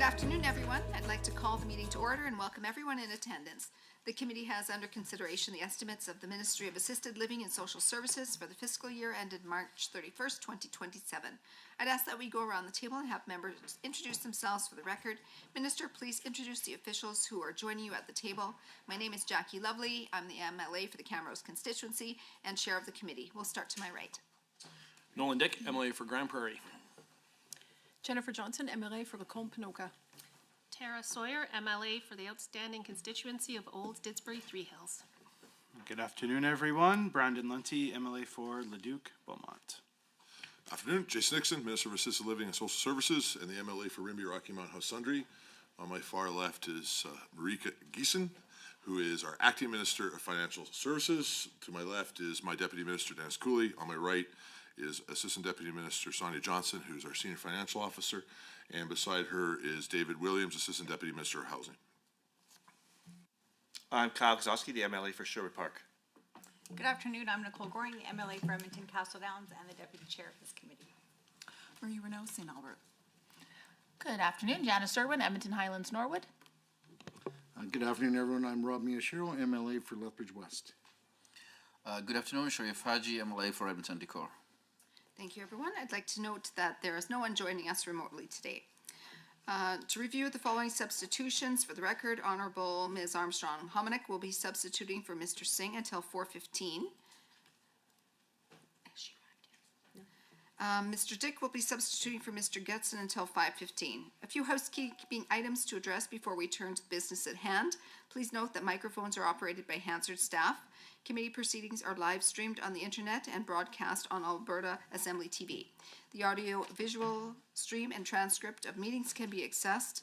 afternoon, everyone. I'd like to call the meeting to order and welcome everyone in attendance. The committee has under consideration the estimates of the Ministry of Assisted Living and Social Services for the fiscal year ended March 31st, 2027. I'd ask that we go around the table and have members introduce themselves for the record. Minister, please introduce the officials who are joining you at the table. My name is Jackie Lovely. I'm the MLA for the Camrose constituency and chair of the committee. We'll start to my right. Nolan Dick, MLA for Grand Prairie. Jennifer Johnson, MLA for Lacombe Panoka. Tara Sawyer, MLA for the outstanding constituency of Old Didsbury Three Hills. Good afternoon, everyone. Brandon Lunty, MLA for Leduc, Beaumont. Afternoon. Jason Nixon, Minister of Assisted Living and Social Services and the MLA for Rimbey Rocky Mount House Sundry. On my far left is Marika Giesen, who is our Acting Minister of Financial Services. To my left is my Deputy Minister, Dennis Cooley. On my right is Assistant Deputy Minister Sonia Johnson, who's our Senior Financial Officer. And beside her is David Williams, Assistant Deputy Minister of Housing. I'm Kyle Kozowski, the MLA for Sherwood Park. Good afternoon. I'm Nicole Goring, the MLA for Edmonton Castle Downs and the Deputy Chair of this committee. Marie Renaud, St. Albert. Good afternoon. Janice Irwin, Edmonton Highlands, Norwood. Good afternoon, everyone. I'm Rob Miyashiro, MLA for Lethbridge West. Good afternoon. Sharif Haji, MLA for Edmonton Decor. Thank you, everyone. I'd like to note that there is no one joining us remotely today. To review the following substitutions, for the record, Honorable Ms. Armstrong-Hominick will be substituting for Mr. Singh until 4:15. Mr. Dick will be substituting for Mr. Getson until 5:15. A few housekeeping items to address before we turn to the business at hand. Please note that microphones are operated by Hansard staff. Committee proceedings are live streamed on the internet and broadcast on Alberta Assembly TV. The audio-visual stream and transcript of meetings can be accessed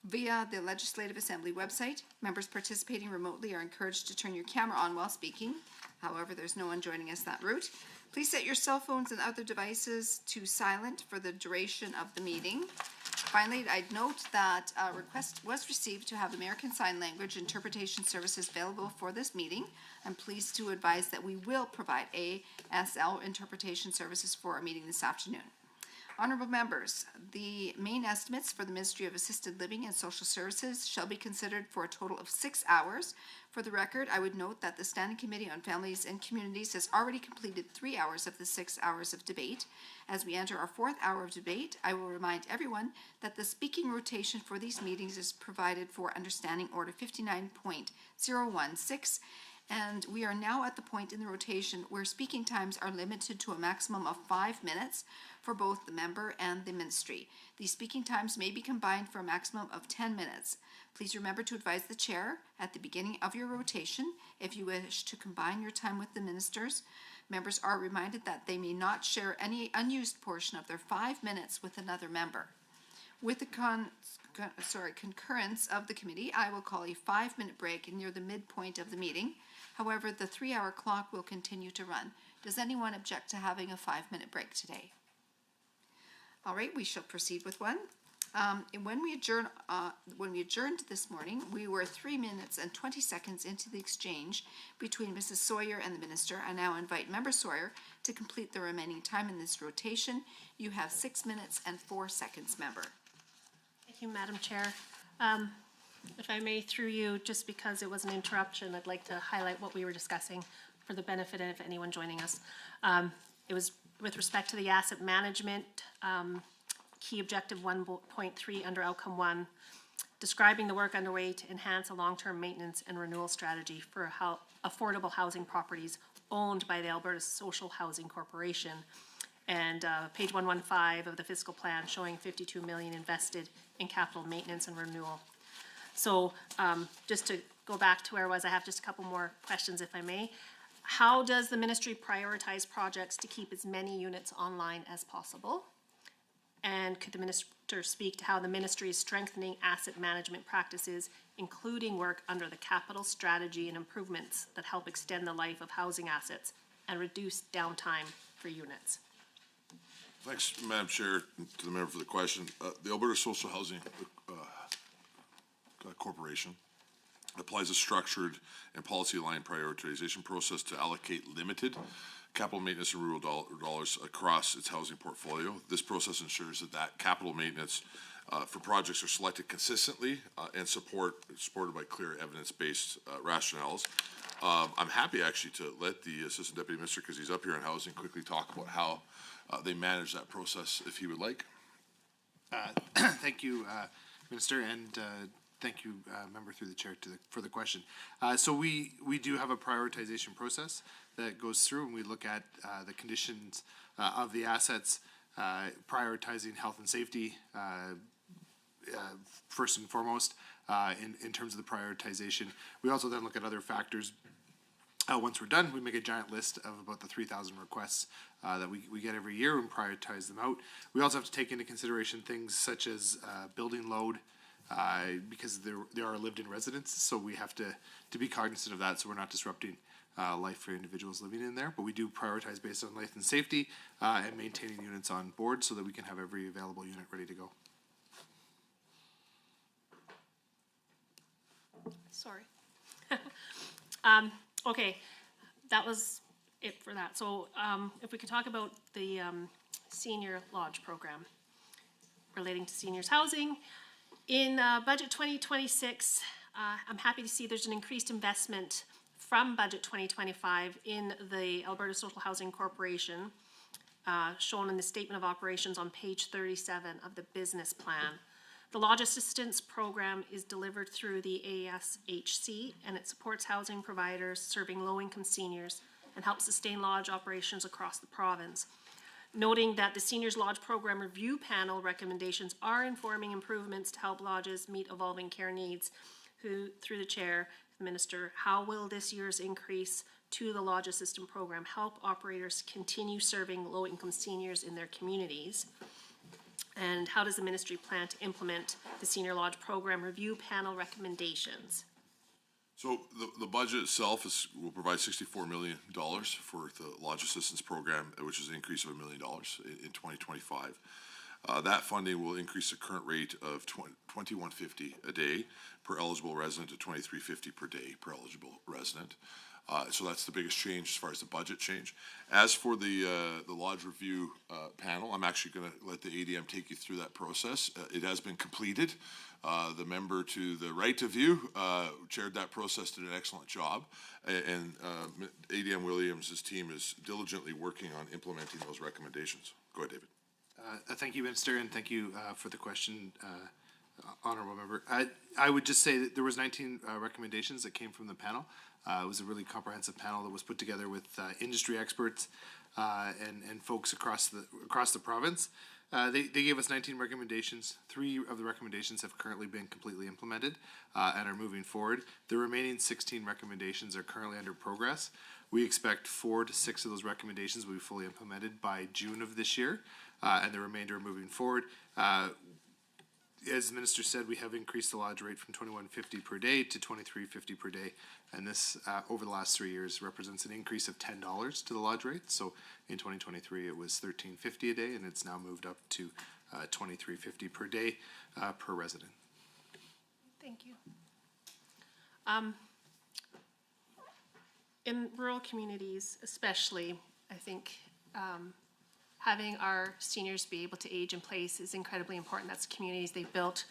via the Legislative Assembly website. Members participating remotely are encouraged to turn your camera on while speaking. However, there's no one joining us that route. Please set your cell phones and other devices to silent for the duration of the meeting. Finally, I'd note that a request was received to have American Sign Language interpretation services available for this meeting. I'm pleased to advise that we will provide ASL interpretation services for our meeting this afternoon. Honorable members, the main estimates for the Ministry of Assisted Living and Social Services shall be considered for a total of 6 hours. For the record, I would note that the Standing Committee on Families and Communities has already completed 3 hours of the 6 hours of debate. As we enter our 4th hour of debate, I will remind everyone that the speaking rotation for these meetings is provided for Understanding Order 59.016, and we are now at the point in the rotation where speaking times are limited to a maximum of 5 minutes for both the member and the ministry. These speaking times may be combined for a maximum of 10 minutes. Please remember to advise the chair at the beginning of your rotation if you wish to combine your time with the ministers. Members are reminded that they may not share any unused portion of their 5 minutes with another member. With the concurrence of the committee, I will call a 5-minute break near the midpoint of the meeting. However, the 3-hour clock will continue to run. Does anyone object to having a 5-minute break today? All right, we shall proceed with one. When we adjourned this morning, we were 3 minutes and 20 seconds into the exchange between Mrs. Sawyer and the minister. I now invite Member Sawyer to complete the remaining time in this rotation. You have 6 minutes and 4 seconds, member. Thank you, Madam Chair. If I may, through you, just because it was an interruption, I'd like to highlight what we were discussing for the benefit of anyone joining us. It was with respect to the asset management, key objective 1.3 under outcome 1, describing the work underway to enhance a long-term maintenance and renewal strategy for affordable housing properties owned by the Alberta Social Housing Corporation. And page 115 of the fiscal plan showing $52 million invested in capital maintenance and renewal. So just to go back to where I was, I have just a couple more questions if I may. How does the ministry prioritize projects to keep as many units online as possible? And could the minister speak to how the ministry is strengthening asset management practices, including work under the capital strategy and improvements that help extend the life of housing assets and reduce downtime for units? Thanks, Madam Chair, to the member for the question. The Alberta Social Housing Corporation applies a structured and policy-aligned prioritization process to allocate limited capital maintenance and rural dollars across its housing portfolio. This process ensures that capital maintenance for projects are selected consistently and supported by clear evidence-based rationales. I'm happy actually to let the Assistant Deputy Minister, because he's up here on housing, quickly talk about how they manage that process if he would like. Thank you, Minister, and thank you, Member through the Chair, for the question. So we do have a prioritization process that goes through, and we look at the conditions of the assets, prioritizing health and safety first and foremost in terms of the prioritization. We also then look at other factors. Once we're done, we make a giant list of about the 3,000 requests that we get every year and prioritize them out. We also have to take into consideration things such as building load, because there are lived-in residences, so we have to be cognizant of that so we're not disrupting life for individuals living in there. But we do prioritize based on life and safety and maintaining units on board so that we can have every available unit ready to go. Sorry. Okay, that was it for that. So if we could talk about the senior lodge program relating to seniors housing. In budget 2026, I'm happy to see there's an increased investment from budget 2025 in the Alberta Social Housing Corporation, shown in the statement of operations on page 37 of the business plan. The Lodge Assistance Program is delivered through the ASHC, and it supports housing providers serving low-income seniors and helps sustain lodge operations across the province. Noting that the Seniors Lodge Program Review Panel recommendations are informing improvements to help lodges meet evolving care needs. Through the Chair, the Minister, how will this year's increase to the Lodge Assistance Program help operators continue serving low-income seniors in their communities? And how does the ministry plan to implement the Senior Lodge Program Review Panel recommendations? So the budget itself will provide $64 million for the Lodge Assistance Program, which is an increase of $1 million in 2025. That funding will increase the current rate of $21.50 a day per eligible resident to $23.50 per day per eligible resident. So that's the biggest change as far as the budget change. As for the Lodge Review Panel, I'm actually going to let the ADM take you through that process. It has been completed. The member to the right of you chaired that process, did an excellent job, and ADM Williams' team is diligently working on implementing those recommendations. Go ahead, David. Thank you, Minister, and thank you for the question, Honourable Member. I would just say that there was 19 recommendations that came from the panel. It was a really comprehensive panel that was put together with industry experts and folks across the province. They gave us 19 recommendations. 3 of the recommendations have currently been completely implemented and are moving forward. The remaining 16 recommendations are currently under progress. We expect 4 to 6 of those recommendations will be fully implemented by June of this year, and the remainder are moving forward. As the Minister said, we have increased the lodge rate from $21.50 per day to $23.50 per day, and this, over the last 3 years, represents an increase of $10 to the lodge rate. So in 2023, it was $13.50 a day, and it's now moved up to $23.50 per day per resident. Thank you. In rural communities especially, I think having our seniors be able to age in place is incredibly important. That's the communities they've built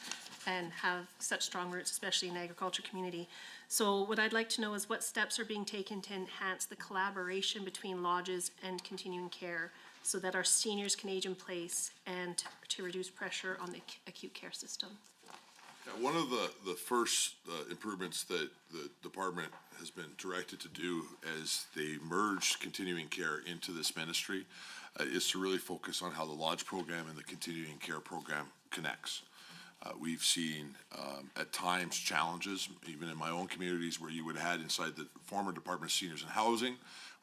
and have such strong roots, especially in the agriculture community. So what I'd like to know is what steps are being taken to enhance the collaboration between lodges and continuing care so that our seniors can age in place and to reduce pressure on the acute care system. Yeah, one of the first improvements that the department has been directed to do as they merge continuing care into this ministry is to really focus on how the lodge program and the continuing care program connects. We've seen at times challenges, even in my own communities, where you would have had inside the former Department of Seniors and Housing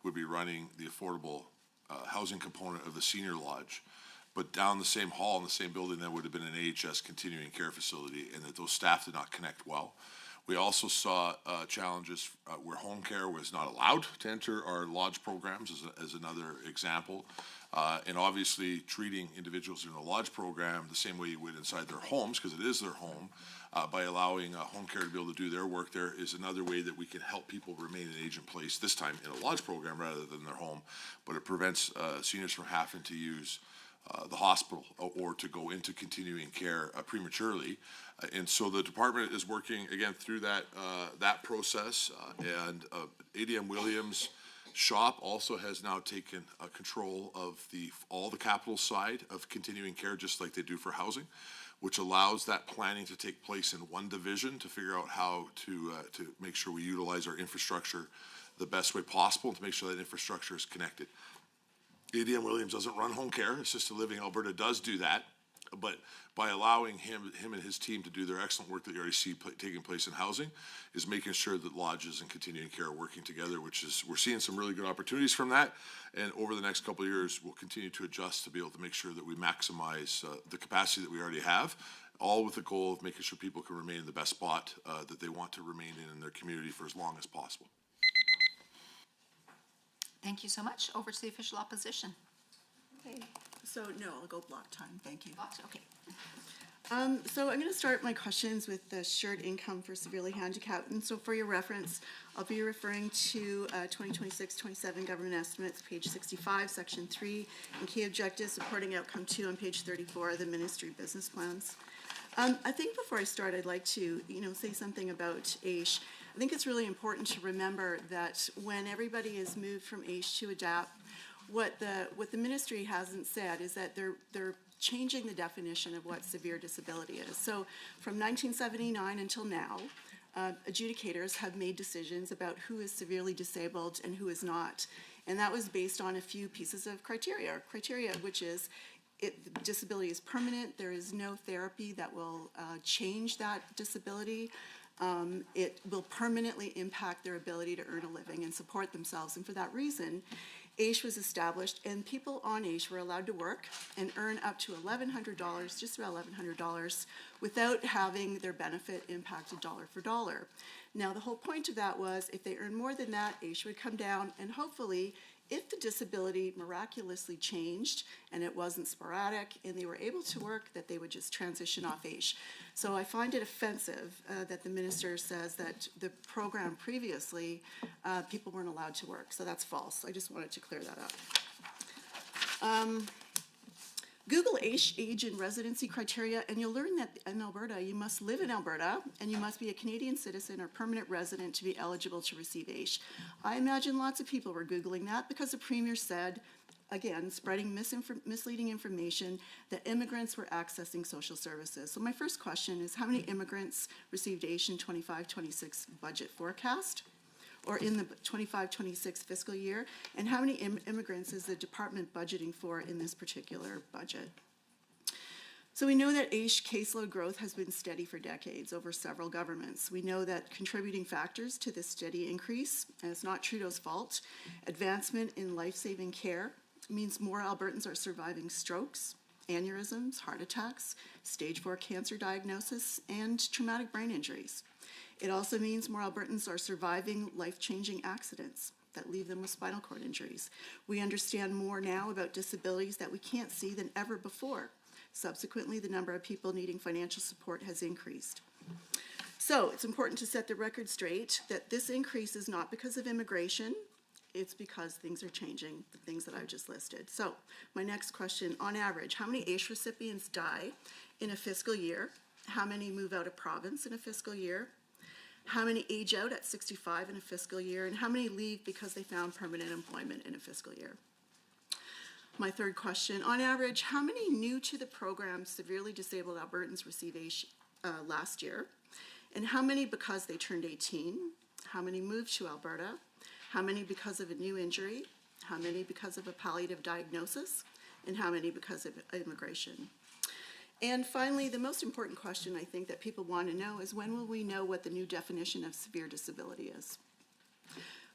would be running the affordable housing component of the senior lodge. But down the same hall in the same building, there would have been an AHS continuing care facility, and that those staff did not connect well. We also saw challenges where home care was not allowed to enter our lodge programs as another example. And obviously treating individuals in a lodge program the same way you would inside their homes, because it is their home, by allowing home care to be able to do their work there is another way that we can help people remain in age in place, this time in a lodge program rather than their home. But it prevents seniors from having to use the hospital or to go into continuing care prematurely. And so the department is working again through that process. And ADM Williams Shop also has now taken control of all the capital side of continuing care, just like they do for housing, which allows that planning to take place in one division to figure out how to make sure we utilize our infrastructure the best way possible and to make sure that infrastructure is connected. ADM Williams doesn't run home care. Assisted Living Alberta does do that, but by allowing him and his team to do their excellent work that you already see taking place in housing, is making sure that lodges and continuing care are working together, which is, we're seeing some really good opportunities from that. And over the next couple of years, we'll continue to adjust to be able to make sure that we maximize the capacity that we already have, all with the goal of making sure people can remain in the best spot that they want to remain in their community for as long as possible. Thank you so much. Over to the official opposition. Okay, so no, I'll go block time, thank you. Blocked, okay. So I'm going to start my questions with the shared income for severely handicapped. And so for your reference, I'll be referring to 2026-27 government estimates, page 65, section 3, and key objectives supporting outcome 2 on page 34 of the ministry business plans. I think before I start, I'd like to, say something about AISH. I think it's really important to remember that when everybody is moved from AISH to ADAPT, what the ministry hasn't said is that they're changing the definition of what severe disability is. So from 1979 until now, adjudicators have made decisions about who is severely disabled and who is not. And that was based on a few pieces of criteria, which is the disability is permanent, there is no therapy that will change that disability. It will permanently impact their ability to earn a living and support themselves. And for that reason, AISH was established, and people on AISH were allowed to work and earn up to $1,100, just about $1,100, without having their benefit impacted dollar for dollar. Now, the whole point of that was if they earned more than that, AISH would come down, and hopefully, if the disability miraculously changed and it wasn't sporadic and they were able to work, that they would just transition off AISH. So I find it offensive that the minister says that the program previously, people weren't allowed to work. So that's false. I just wanted to clear that up. Google AISH age and residency criteria, and you'll learn that in Alberta, you must live in Alberta, and you must be a Canadian citizen or permanent resident to be eligible to receive AISH. I imagine lots of people were Googling that because the Premier said, again, spreading misleading information, that immigrants were accessing social services. So my first question is, how many immigrants received AISH in 25-26 budget forecast? Or in the 25-26 fiscal year, and how many immigrants is the department budgeting for in this particular budget? So we know that AISH caseload growth has been steady for decades over several governments. We know that contributing factors to this steady increase, and it's not Trudeau's fault, advancement in life-saving care means more Albertans are surviving strokes, aneurysms, heart attacks, stage 4 cancer diagnosis, and traumatic brain injuries. It also means more Albertans are surviving life-changing accidents that leave them with spinal cord injuries. We understand more now about disabilities that we can't see than ever before. Subsequently, the number of people needing financial support has increased. So it's important to set the record straight that this increase is not because of immigration, it's because things are changing, the things that I've just listed. So my next question, on average, how many AISH recipients die in a fiscal year? How many move out of province in a fiscal year? How many age out at 65 in a fiscal year, and how many leave because they found permanent employment in a fiscal year? My third question, on average, how many new to the program severely disabled Albertans received AISH last year? And how many because they turned 18? How many moved to Alberta? How many because of a new injury? How many because of a palliative diagnosis? And how many because of immigration? And finally, the most important question I think that people want to know is when will we know what the new definition of severe disability is?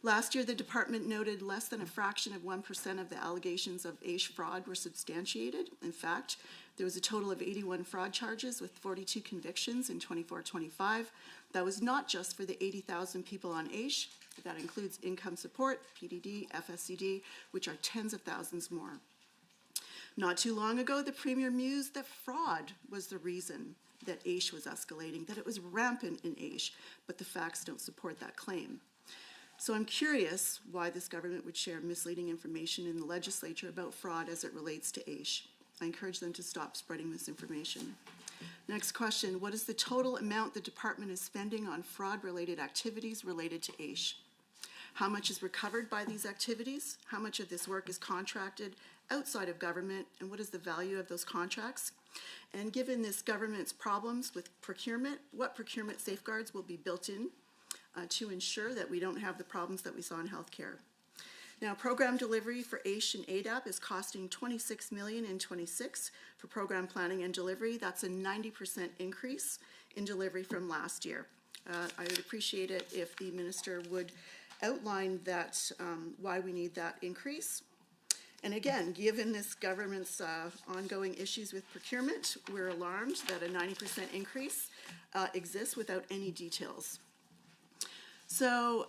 Last year, the department noted less than a fraction of 1% of the allegations of AISH fraud were substantiated. In fact, there was a total of 81 fraud charges with 42 convictions in 24-25. That was not just for the 80,000 people on AISH. That includes income support, PDD, FSCD, which are tens of thousands more. Not too long ago, the Premier mused that fraud was the reason that AISH was escalating, that it was rampant in AISH, but the facts don't support that claim. So I'm curious why this government would share misleading information in the legislature about fraud as it relates to AISH. I encourage them to stop spreading misinformation. Next question, what is the total amount the department is spending on fraud-related activities related to AISH? How much is recovered by these activities? How much of this work is contracted outside of government? And what is the value of those contracts? And given this government's problems with procurement, what procurement safeguards will be built in to ensure that we don't have the problems that we saw in healthcare? Now, program delivery for AISH and ADAP is costing $26 million in '26 for program planning and delivery. That's a 90% increase in delivery from last year. I would appreciate it if the minister would outline that, why we need that increase. And again, given this government's ongoing issues with procurement, we're alarmed that a 90% increase exists without any details. So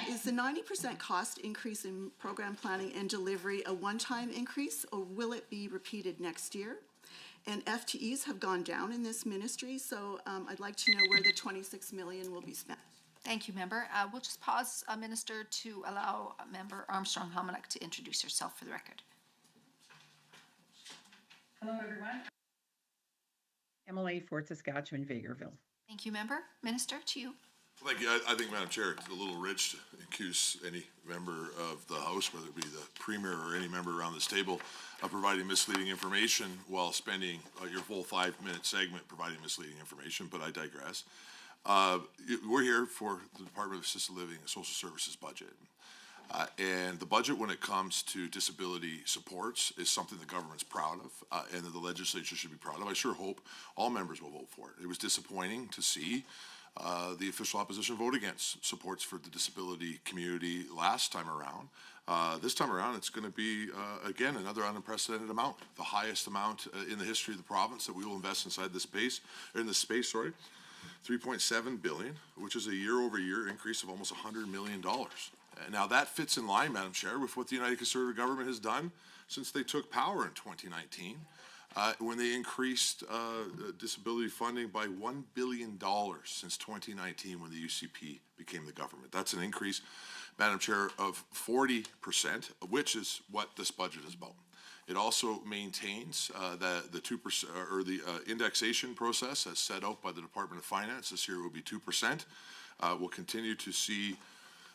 is the 90% cost increase in program planning and delivery a one-time increase, or will it be repeated next year? And FTEs have gone down in this ministry, so I'd like to know where the $26 million will be spent. Thank you, Member. We'll just pause, Minister, to allow Member Armstrong-Helminick to introduce herself for the record. Hello, everyone. MLA for Saskatchewan, Vegreville. Thank you, Member. Minister, to you. Thank you. I think, Madam Chair, it's a little rich to accuse any member of the House, whether it be the Premier or any member around this table, of providing misleading information while spending your full 5-minute segment providing misleading information, but I digress. We're here for the Department of Assisted Living and Social Services budget. And the budget, when it comes to disability supports, is something the government's proud of and that the legislature should be proud of. I sure hope all members will vote for it. It was disappointing to see the official opposition vote against supports for the disability community last time around. This time around, it's going to be, again, another unprecedented amount, the highest amount in the history of the province that we will invest inside this space, $3.7 billion, which is a year-over-year increase of almost $100 million. Now, that fits in line, Madam Chair, with what the United Conservative Government has done since they took power in 2019, when they increased disability funding by $1 billion since 2019 when the UCP became the government. That's an increase, Madam Chair, of 40%, which is what this budget is about. It also maintains the 2% or the indexation process as set out by the Department of Finance. This year will be 2%. We'll continue to see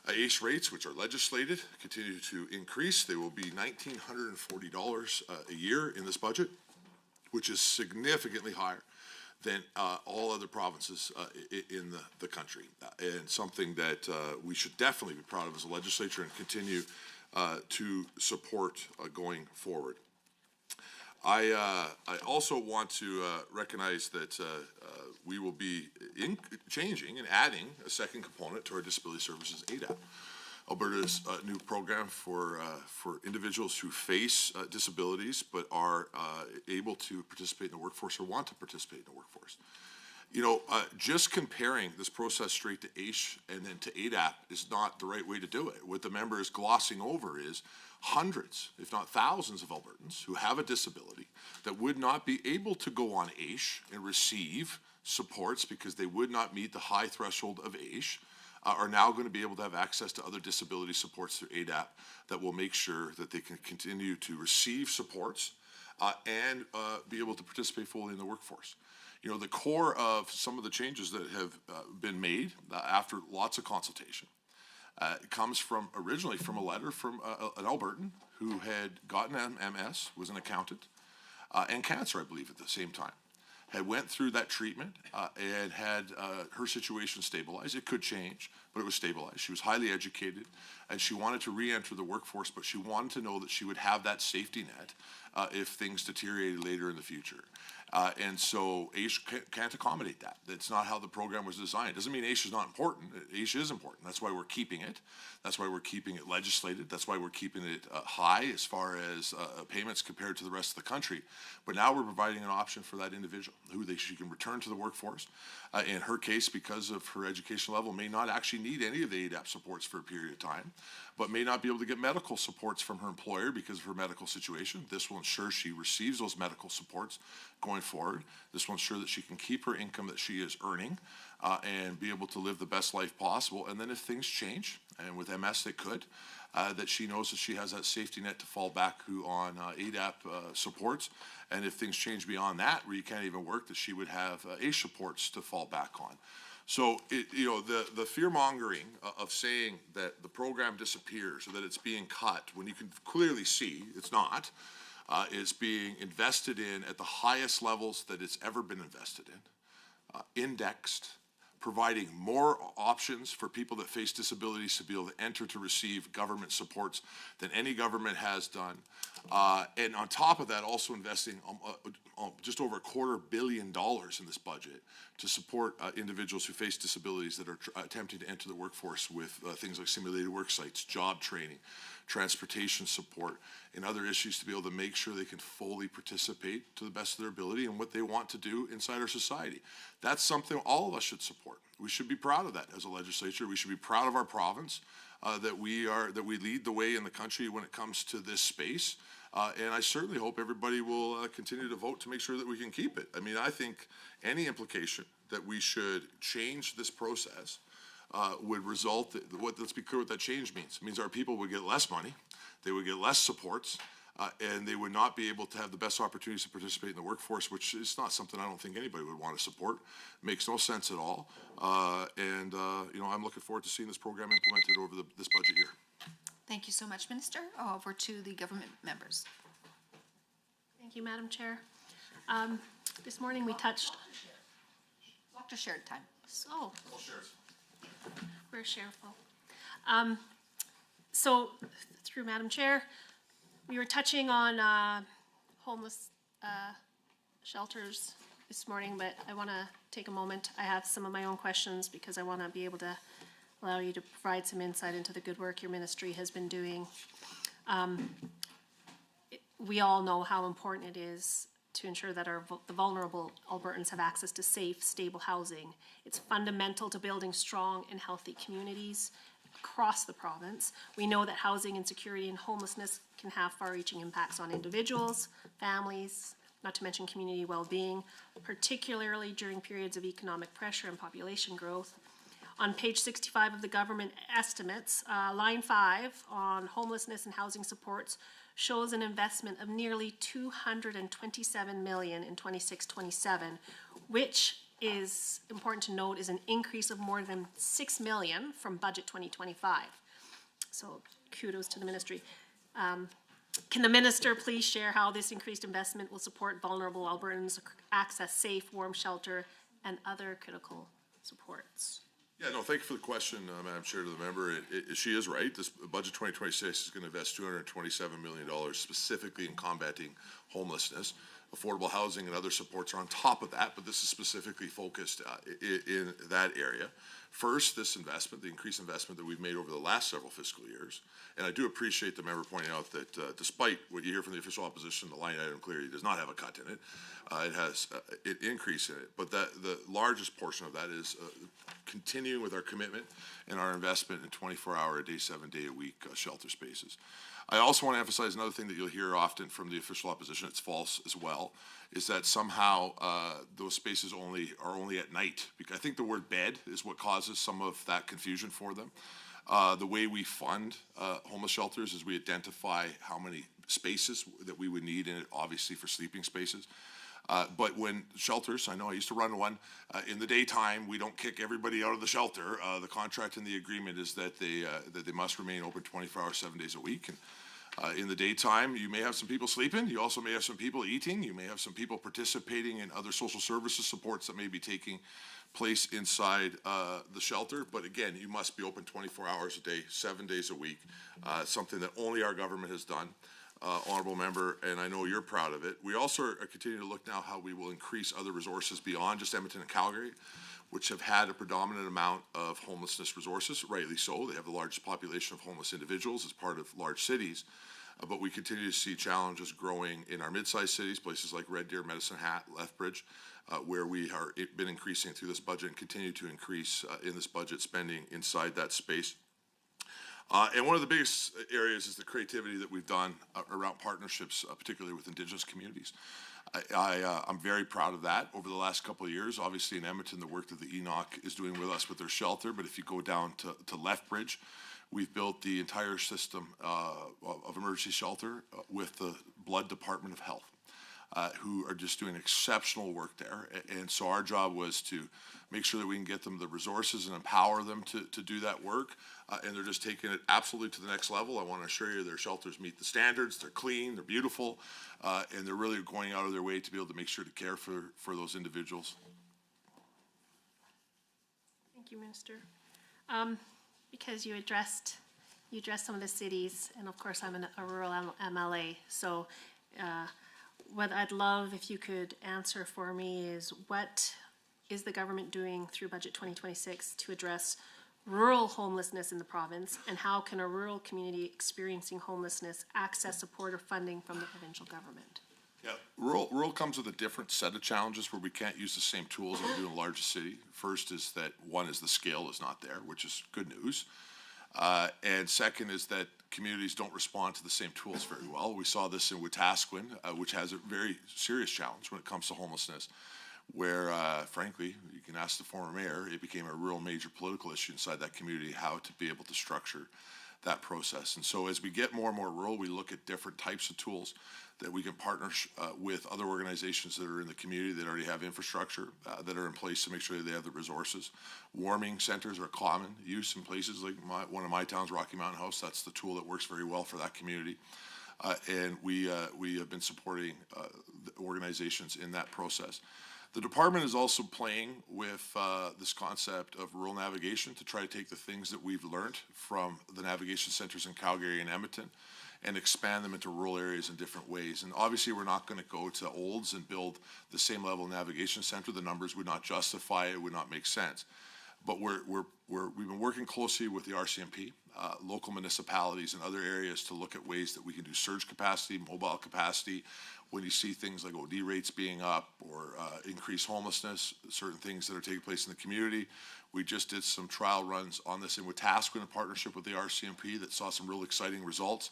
AISH rates, which are legislated, continue to increase. They will be $1,940 a year in this budget, which is significantly higher than all other provinces in the country, and something that we should definitely be proud of as a legislature and continue to support going forward. I also want to recognize that we will be changing and adding a second component to our disability services ADAP. Alberta's new program for individuals who face disabilities but are able to participate in the workforce or want to participate in the workforce. You know, just comparing this process straight to AISH and then to ADAP is not the right way to do it. What the member is glossing over is hundreds, if not thousands of Albertans who have a disability that would not be able to go on AISH and receive supports because they would not meet the high threshold of AISH, are now going to be able to have access to other disability supports through ADAP that will make sure that they can continue to receive supports and be able to participate fully in the workforce. You know, the core of some of the changes that have been made after lots of consultation comes from originally from a letter from an Albertan who had gotten MS, was an accountant, and cancer, I believe, at the same time. Had went through that treatment and had her situation stabilized. It could change, but it was stabilized. She was highly educated, and she wanted to re-enter the workforce, but she wanted to know that she would have that safety net if things deteriorated later in the future. And so AISH can't accommodate that. That's not how the program was designed. Doesn't mean AISH is not important. AISH is important. That's why we're keeping it. That's why we're keeping it legislated. That's why we're keeping it high as far as payments compared to the rest of the country. But now we're providing an option for that individual who she can return to the workforce. In her case, because of her education level, may not actually need any of the ADAP supports for a period of time, but may not be able to get medical supports from her employer because of her medical situation. This will ensure she receives those medical supports going forward. This will ensure that she can keep her income that she is earning and be able to live the best life possible. And then if things change, and with MS they could, that she knows that she has that safety net to fall back on ADAP supports. And if things change beyond that, where you can't even work, that she would have ACE supports to fall back on. So, the fear-mongering of saying that the program disappears or that it's being cut, when you can clearly see it's not, is being invested in at the highest levels that it's ever been invested in, indexed, providing more options for people that face disabilities to be able to enter to receive government supports than any government has done. And on top of that, also investing just over $250 million in this budget to support individuals who face disabilities that are attempting to enter the workforce with things like simulated work sites, job training, transportation support, and other issues to be able to make sure they can fully participate to the best of their ability in what they want to do inside our society. That's something all of us should support. We should be proud of that as a legislature. We should be proud of our province, that we lead the way in the country when it comes to this space. And I certainly hope everybody will continue to vote to make sure that we can keep it. I mean, I think any implication that we should change this process would result, let's be clear what that change means. It means our people would get less money, they would get less supports, and they would not be able to have the best opportunities to participate in the workforce, which is not something I don't think anybody would want to support. Makes no sense at all. I'm looking forward to seeing this program implemented over this budget year. Thank you so much, Minister. Over to the government members. Thank you, Madam Chair. This morning we touched. Dr. Shared time. So. We're shareful. So, through Madam Chair, we were touching on homeless shelters this morning, but I want to take a moment. I have some of my own questions because I want to be able to allow you to provide some insight into the good work your ministry has been doing. We all know how important it is to ensure that the vulnerable Albertans have access to safe, stable housing. It's fundamental to building strong and healthy communities across the province. We know that housing insecurity and homelessness can have far-reaching impacts on individuals, families, not to mention community well-being, particularly during periods of economic pressure and population growth. On page 65 of the government estimates, line 5 on homelessness and housing supports shows an investment of nearly $227 million in 26-27, which is important to note is an increase of more than $6 million from budget 2025. So kudos to the ministry. Can the minister please share how this increased investment will support vulnerable Albertans access safe, warm shelter and other critical supports? Yeah, no, thank you for the question, Madam Chair, to the member. She is right. This budget 2026 is going to invest $227 million specifically in combating homelessness. Affordable housing and other supports are on top of that, but this is specifically focused in that area. First, this investment, the increased investment that we've made over the last several fiscal years, and I do appreciate the member pointing out that despite what you hear from the official opposition, the line item clearly does not have a cut in it. It has an increase in it, but the largest portion of that is continuing with our commitment and our investment in 24-hour-a-day, 7-day-a-week shelter spaces. I also want to emphasize another thing that you'll hear often from the official opposition, it's false as well, is that somehow those spaces are only at night. I think the word bed is what causes some of that confusion for them. The way we fund homeless shelters is we identify how many spaces that we would need in it, obviously for sleeping spaces. But when shelters, I know I used to run one, in the daytime, we don't kick everybody out of the shelter. The contract and the agreement is that they must remain open 24 hours, 7 days a week. And in the daytime, you may have some people sleeping. You also may have some people eating. You may have some people participating in other social services supports that may be taking place inside the shelter. But again, you must be open 24 hours a day, 7 days a week, something that only our government has done. Honourable Member, and I know you're proud of it. We also are continuing to look now how we will increase other resources beyond just Edmonton and Calgary, which have had a predominant amount of homelessness resources, rightly so. They have the largest population of homeless individuals as part of large cities, but we continue to see challenges growing in our mid-sized cities, places like Red Deer, Medicine Hat, Lethbridge, where we have been increasing through this budget and continue to increase in this budget spending inside that space. And one of the biggest areas is the creativity that we've done around partnerships, particularly with Indigenous communities. I'm very proud of that over the last couple of years. Obviously in Edmonton, the work that the Enoch is doing with us with their shelter, but if you go down to Lethbridge, We've built the entire system of emergency shelter with the Blood Department of Health, who are just doing exceptional work there. And so our job was to make sure that we can get them the resources and empower them to do that work. And they're just taking it absolutely to the next level. I want to assure you their shelters meet the standards. They're clean, they're beautiful, and they're really going out of their way to be able to make sure to care for those individuals. Thank you, Minister. Because you addressed some of the cities, and of course I'm a rural MLA, so what I'd love if you could answer for me is what is the government doing through Budget 2026 to address rural homelessness in the province, and how can a rural community experiencing homelessness access support or funding from the provincial government? Yeah, rural comes with a different set of challenges where we can't use the same tools that we do in a larger city. First is that one is the scale is not there, which is good news. And second is that communities don't respond to the same tools very well. We saw this in Wetaskiwin, which has a very serious challenge when it comes to homelessness, where, frankly, you can ask the former mayor, it became a real major political issue inside that community, how to be able to structure that process. And so as we get more and more rural, we look at different types of tools that we can partner with other organizations that are in the community that already have infrastructure that are in place to make sure that they have the resources. Warming centers are common use in places like one of my towns, Rocky Mountain House. That's the tool that works very well for that community. And we have been supporting the organizations in that process. The department is also playing with this concept of rural navigation to try to take the things that we've learned from the navigation centers in Calgary and Edmonton and expand them into rural areas in different ways. And obviously we're not going to go to Olds and build the same level of navigation center. The numbers would not justify it, would not make sense. But we've been working closely with the RCMP, local municipalities and other areas to look at ways that we can do surge capacity, mobile capacity. When you see things like OD rates being up or increased homelessness, certain things that are taking place in the community. We just did some trial runs on this in Wetaskiwin in partnership with the RCMP that saw some real exciting results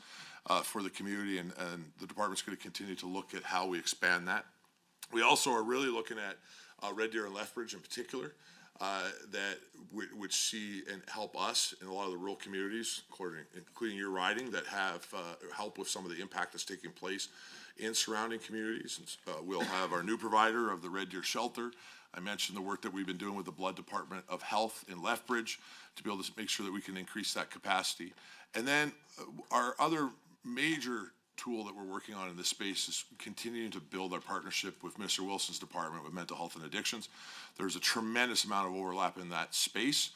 for the community, and the department's going to continue to look at how we expand that. We also are really looking at Red Deer and Lethbridge in particular, that would see and help us in a lot of the rural communities, including your riding, that have help with some of the impact that's taking place in surrounding communities. And, we'll have our new provider of the Red Deer shelter. I mentioned the work that we've been doing with the Blood Department of Health in Lethbridge to be able to make sure that we can increase that capacity. And then our other major tool that we're working on in this space is continuing to build our partnership with Mr. Wilson's department with mental health and addictions. There's a tremendous amount of overlap in that space.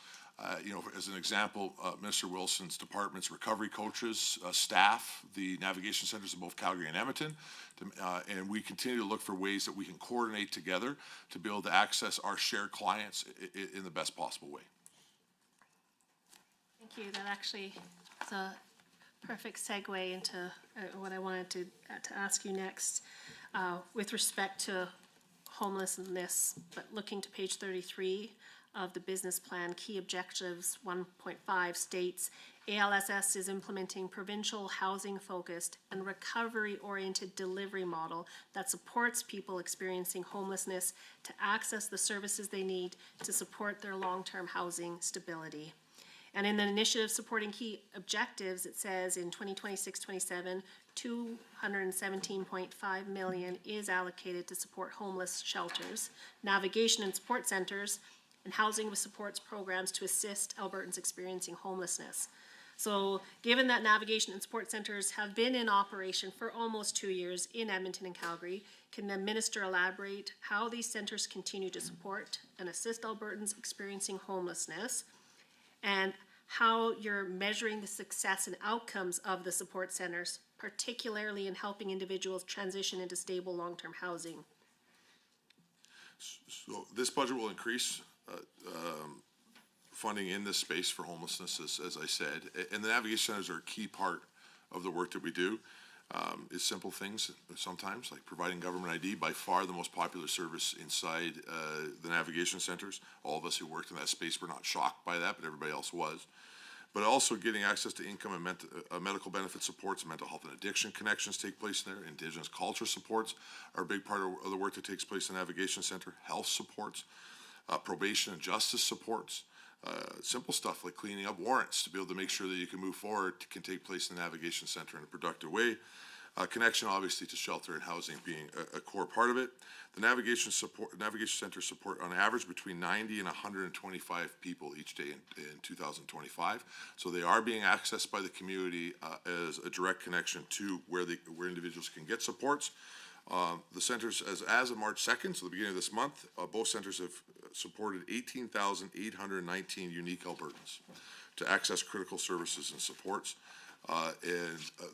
As an example, Mr. Wilson's department's recovery coaches, staff, the navigation centers in both Calgary and Edmonton, and we continue to look for ways that we can coordinate together to be able to access our shared clients in the best possible way. Thank you. That actually is a perfect segue into what I wanted to ask you next. With respect to homelessness, but looking to page 33 of the business plan, key objectives 1.5 states, ALSS is implementing provincial housing-focused and recovery-oriented delivery model that supports people experiencing homelessness to access the services they need to support their long-term housing stability. And in the initiative supporting key objectives, it says in 2026-27, $217.5 million is allocated to support homeless shelters, navigation and support centers, and housing with supports programs to assist Albertans experiencing homelessness. So given that navigation and support centers have been in operation for almost 2 years in Edmonton and Calgary, can the minister elaborate how these centers continue to support and assist Albertans experiencing homelessness, and how you're measuring the success and outcomes of the support centers, particularly in helping individuals transition into stable long-term housing? So this budget will increase funding in this space for homelessness, as I said, and the navigation centers are a key part of the work that we do. It's simple things sometimes, like providing government ID, by far the most popular service inside the navigation centers. All of us who worked in that space were not shocked by that, but everybody else was. But also getting access to income and medical benefit supports, mental health and addiction connections take place there. Indigenous culture supports are a big part of the work that takes place in the navigation center. Health supports, probation and justice supports. simple stuff like cleaning up warrants to be able to make sure that you can move forward can take place in the Navigation Center in a productive way. Connection, obviously, to shelter and housing being a core part of it. The Navigation Center support on average between 90 and 125 people each day in 2025. So they are being accessed by the community as a direct connection to where individuals can get supports. The centers, as of March 2nd, so the beginning of this month, both centers have supported 18,819 unique Albertans to access critical services and supports.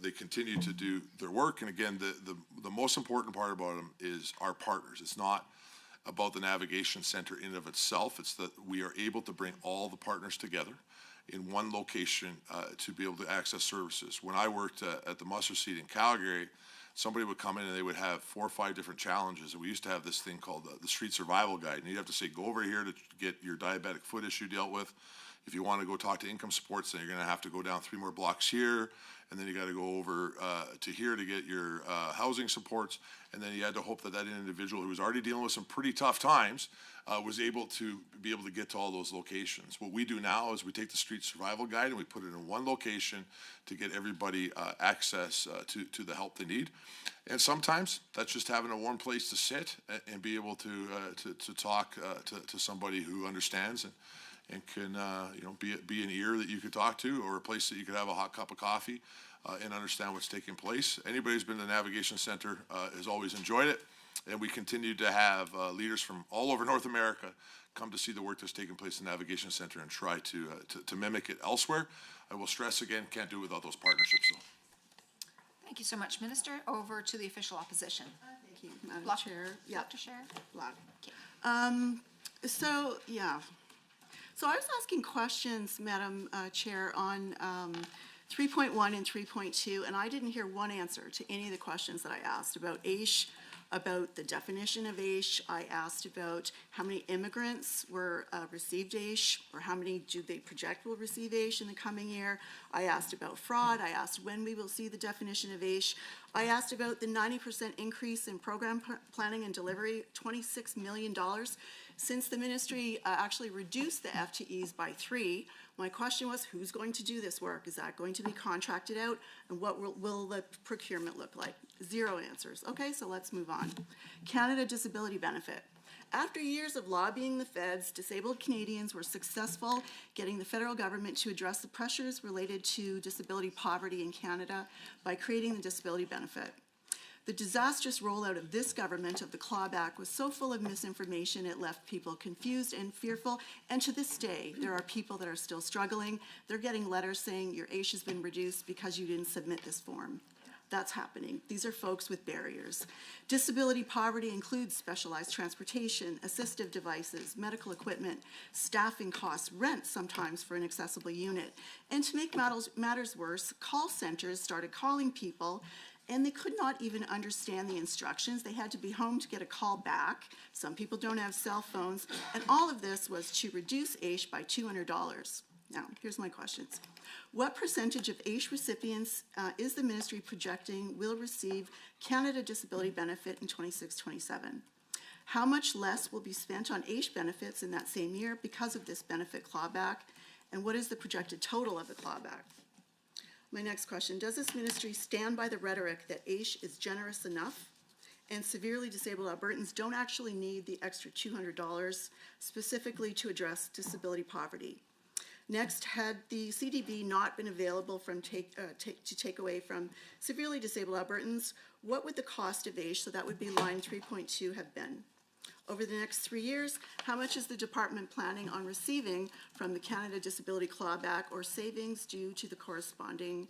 They continue to do their work. And again, the most important part about them is our partners. It's not about the Navigation Center in and of itself. It's that we are able to bring all the partners together in one location to be able to access services. When I worked at the muster seat in Calgary, somebody would come in and they would have 4 or 5 different challenges. And we used to have this thing called the Street Survival Guide. And you'd have to say, go over here to get your diabetic foot issue dealt with. If you want to go talk to income supports, then you're going to have to go down 3 more blocks here, and then you got to go over to here to get your housing supports, and then you had to hope that that individual who was already dealing with some pretty tough times was able to get to all those locations. What we do now is we take the Street Survival Guide and we put it in one location to get everybody access to the help they need. And sometimes that's just having a warm place to sit and be able to talk to somebody who understands and can be an ear that you could talk to, or a place that you could have a hot cup of coffee and understand what's taking place. Anybody who's been to the Navigation Center has always enjoyed it, and we continue to have leaders from all over North America come to see the work that's taking place in the Navigation Center and try to mimic it elsewhere. I will stress again, can't do it without those partnerships. So. Thank you so much, Minister. Over to the official opposition. Thank you, Madam Block. Chair. Yeah. Dr. Scher. Block. Okay. So I was asking questions, Madam Chair, on 3.1 and 3.2, and I didn't hear one answer to any of the questions that I asked about AISH, about the definition of AISH. I asked about how many immigrants were received AISH, or how many do they project will receive AISH in the coming year. I asked about fraud. I asked when we will see the definition of AISH. I asked about the 90% increase in program planning and delivery, $26 million. Since the ministry actually reduced the FTEs by 3, my question was, who's going to do this work? Is that going to be contracted out? And what will the procurement look like? 0 answers. Okay, so let's move on. Canada Disability Benefit. After years of lobbying the feds, disabled Canadians were successful getting the federal government to address the pressures related to disability poverty in Canada by creating the disability benefit. The disastrous rollout of this government of the clawback was so full of misinformation it left people confused and fearful, and to this day there are people that are still struggling. They're getting letters saying your AISH has been reduced because you didn't submit this form. That's happening. These are folks with barriers. Disability poverty includes specialized transportation, assistive devices, medical equipment, staffing costs, rent sometimes for an accessible unit. And to make matters worse, call centers started calling people and they could not even understand the instructions. They had to be home to get a call back. Some people don't have cell phones. And all of this was to reduce AISH by $200. Now, here's my questions. What percentage of AISH recipients is the ministry projecting will receive Canada Disability Benefit in 26-27? How much less will be spent on AISH benefits in that same year because of this benefit clawback? And what is the projected total of the clawback? My next question, does this ministry stand by the rhetoric that AISH is generous enough and severely disabled Albertans don't actually need the extra $200 specifically to address disability poverty? Next, had the CDB not been available to take away from severely disabled Albertans, what would the cost of AISH, so that would be line 3.2, have been? Over the next 3 years, how much is the department planning on receiving from the Canada Disability Clawback or savings due to the corresponding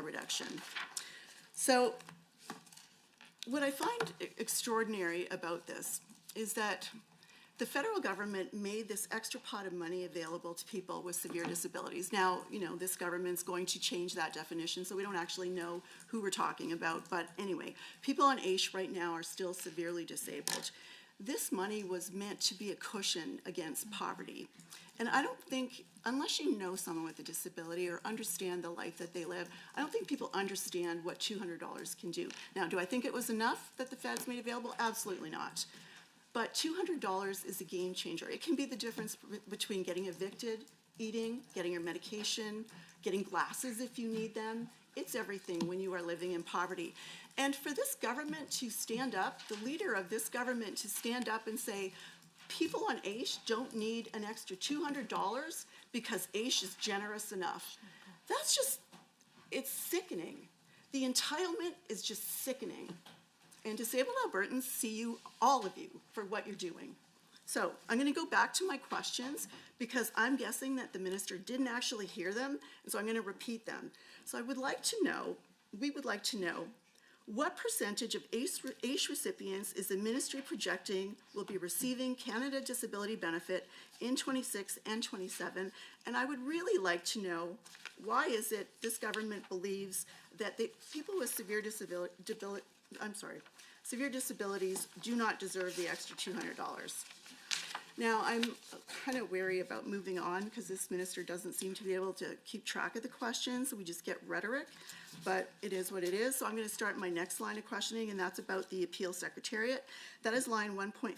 reduction? So what I find extraordinary about this is that the federal government made this extra pot of money available to people with severe disabilities. Now, this government's going to change that definition, so we don't actually know who we're talking about. But anyway, people on AISH right now are still severely disabled. This money was meant to be a cushion against poverty. And I don't think, unless you know someone with a disability or understand the life that they live, I don't think people understand what $200 can do. Now, do I think it was enough that the feds made available? Absolutely not. But $200 is a game changer. It can be the difference between getting evicted eating, getting your medication, getting glasses if you need them. It's everything when you are living in poverty. And for this government to stand up, the leader of this government to stand up and say, people on AISH don't need an extra $200 because AISH is generous enough. That's just, it's sickening. The entitlement is just sickening. And disabled Albertans see you, all of you, for what you're doing. So I'm going to go back to my questions because I'm guessing that the minister didn't actually hear them, and so I'm going to repeat them. So I would like to know, we would like to know, what percentage of AISH recipients is the ministry projecting will be receiving Canada Disability Benefit in 26 and 27? And I would really like to know, why is it this government believes that the people with severe disabilities do not deserve the extra $200? Now, I'm kind of wary about moving on because this minister doesn't seem to be able to keep track of the questions. We just get rhetoric, but it is what it is. So I'm going to start my next line of questioning, and that's about the appeal secretariat. That is line 1.5.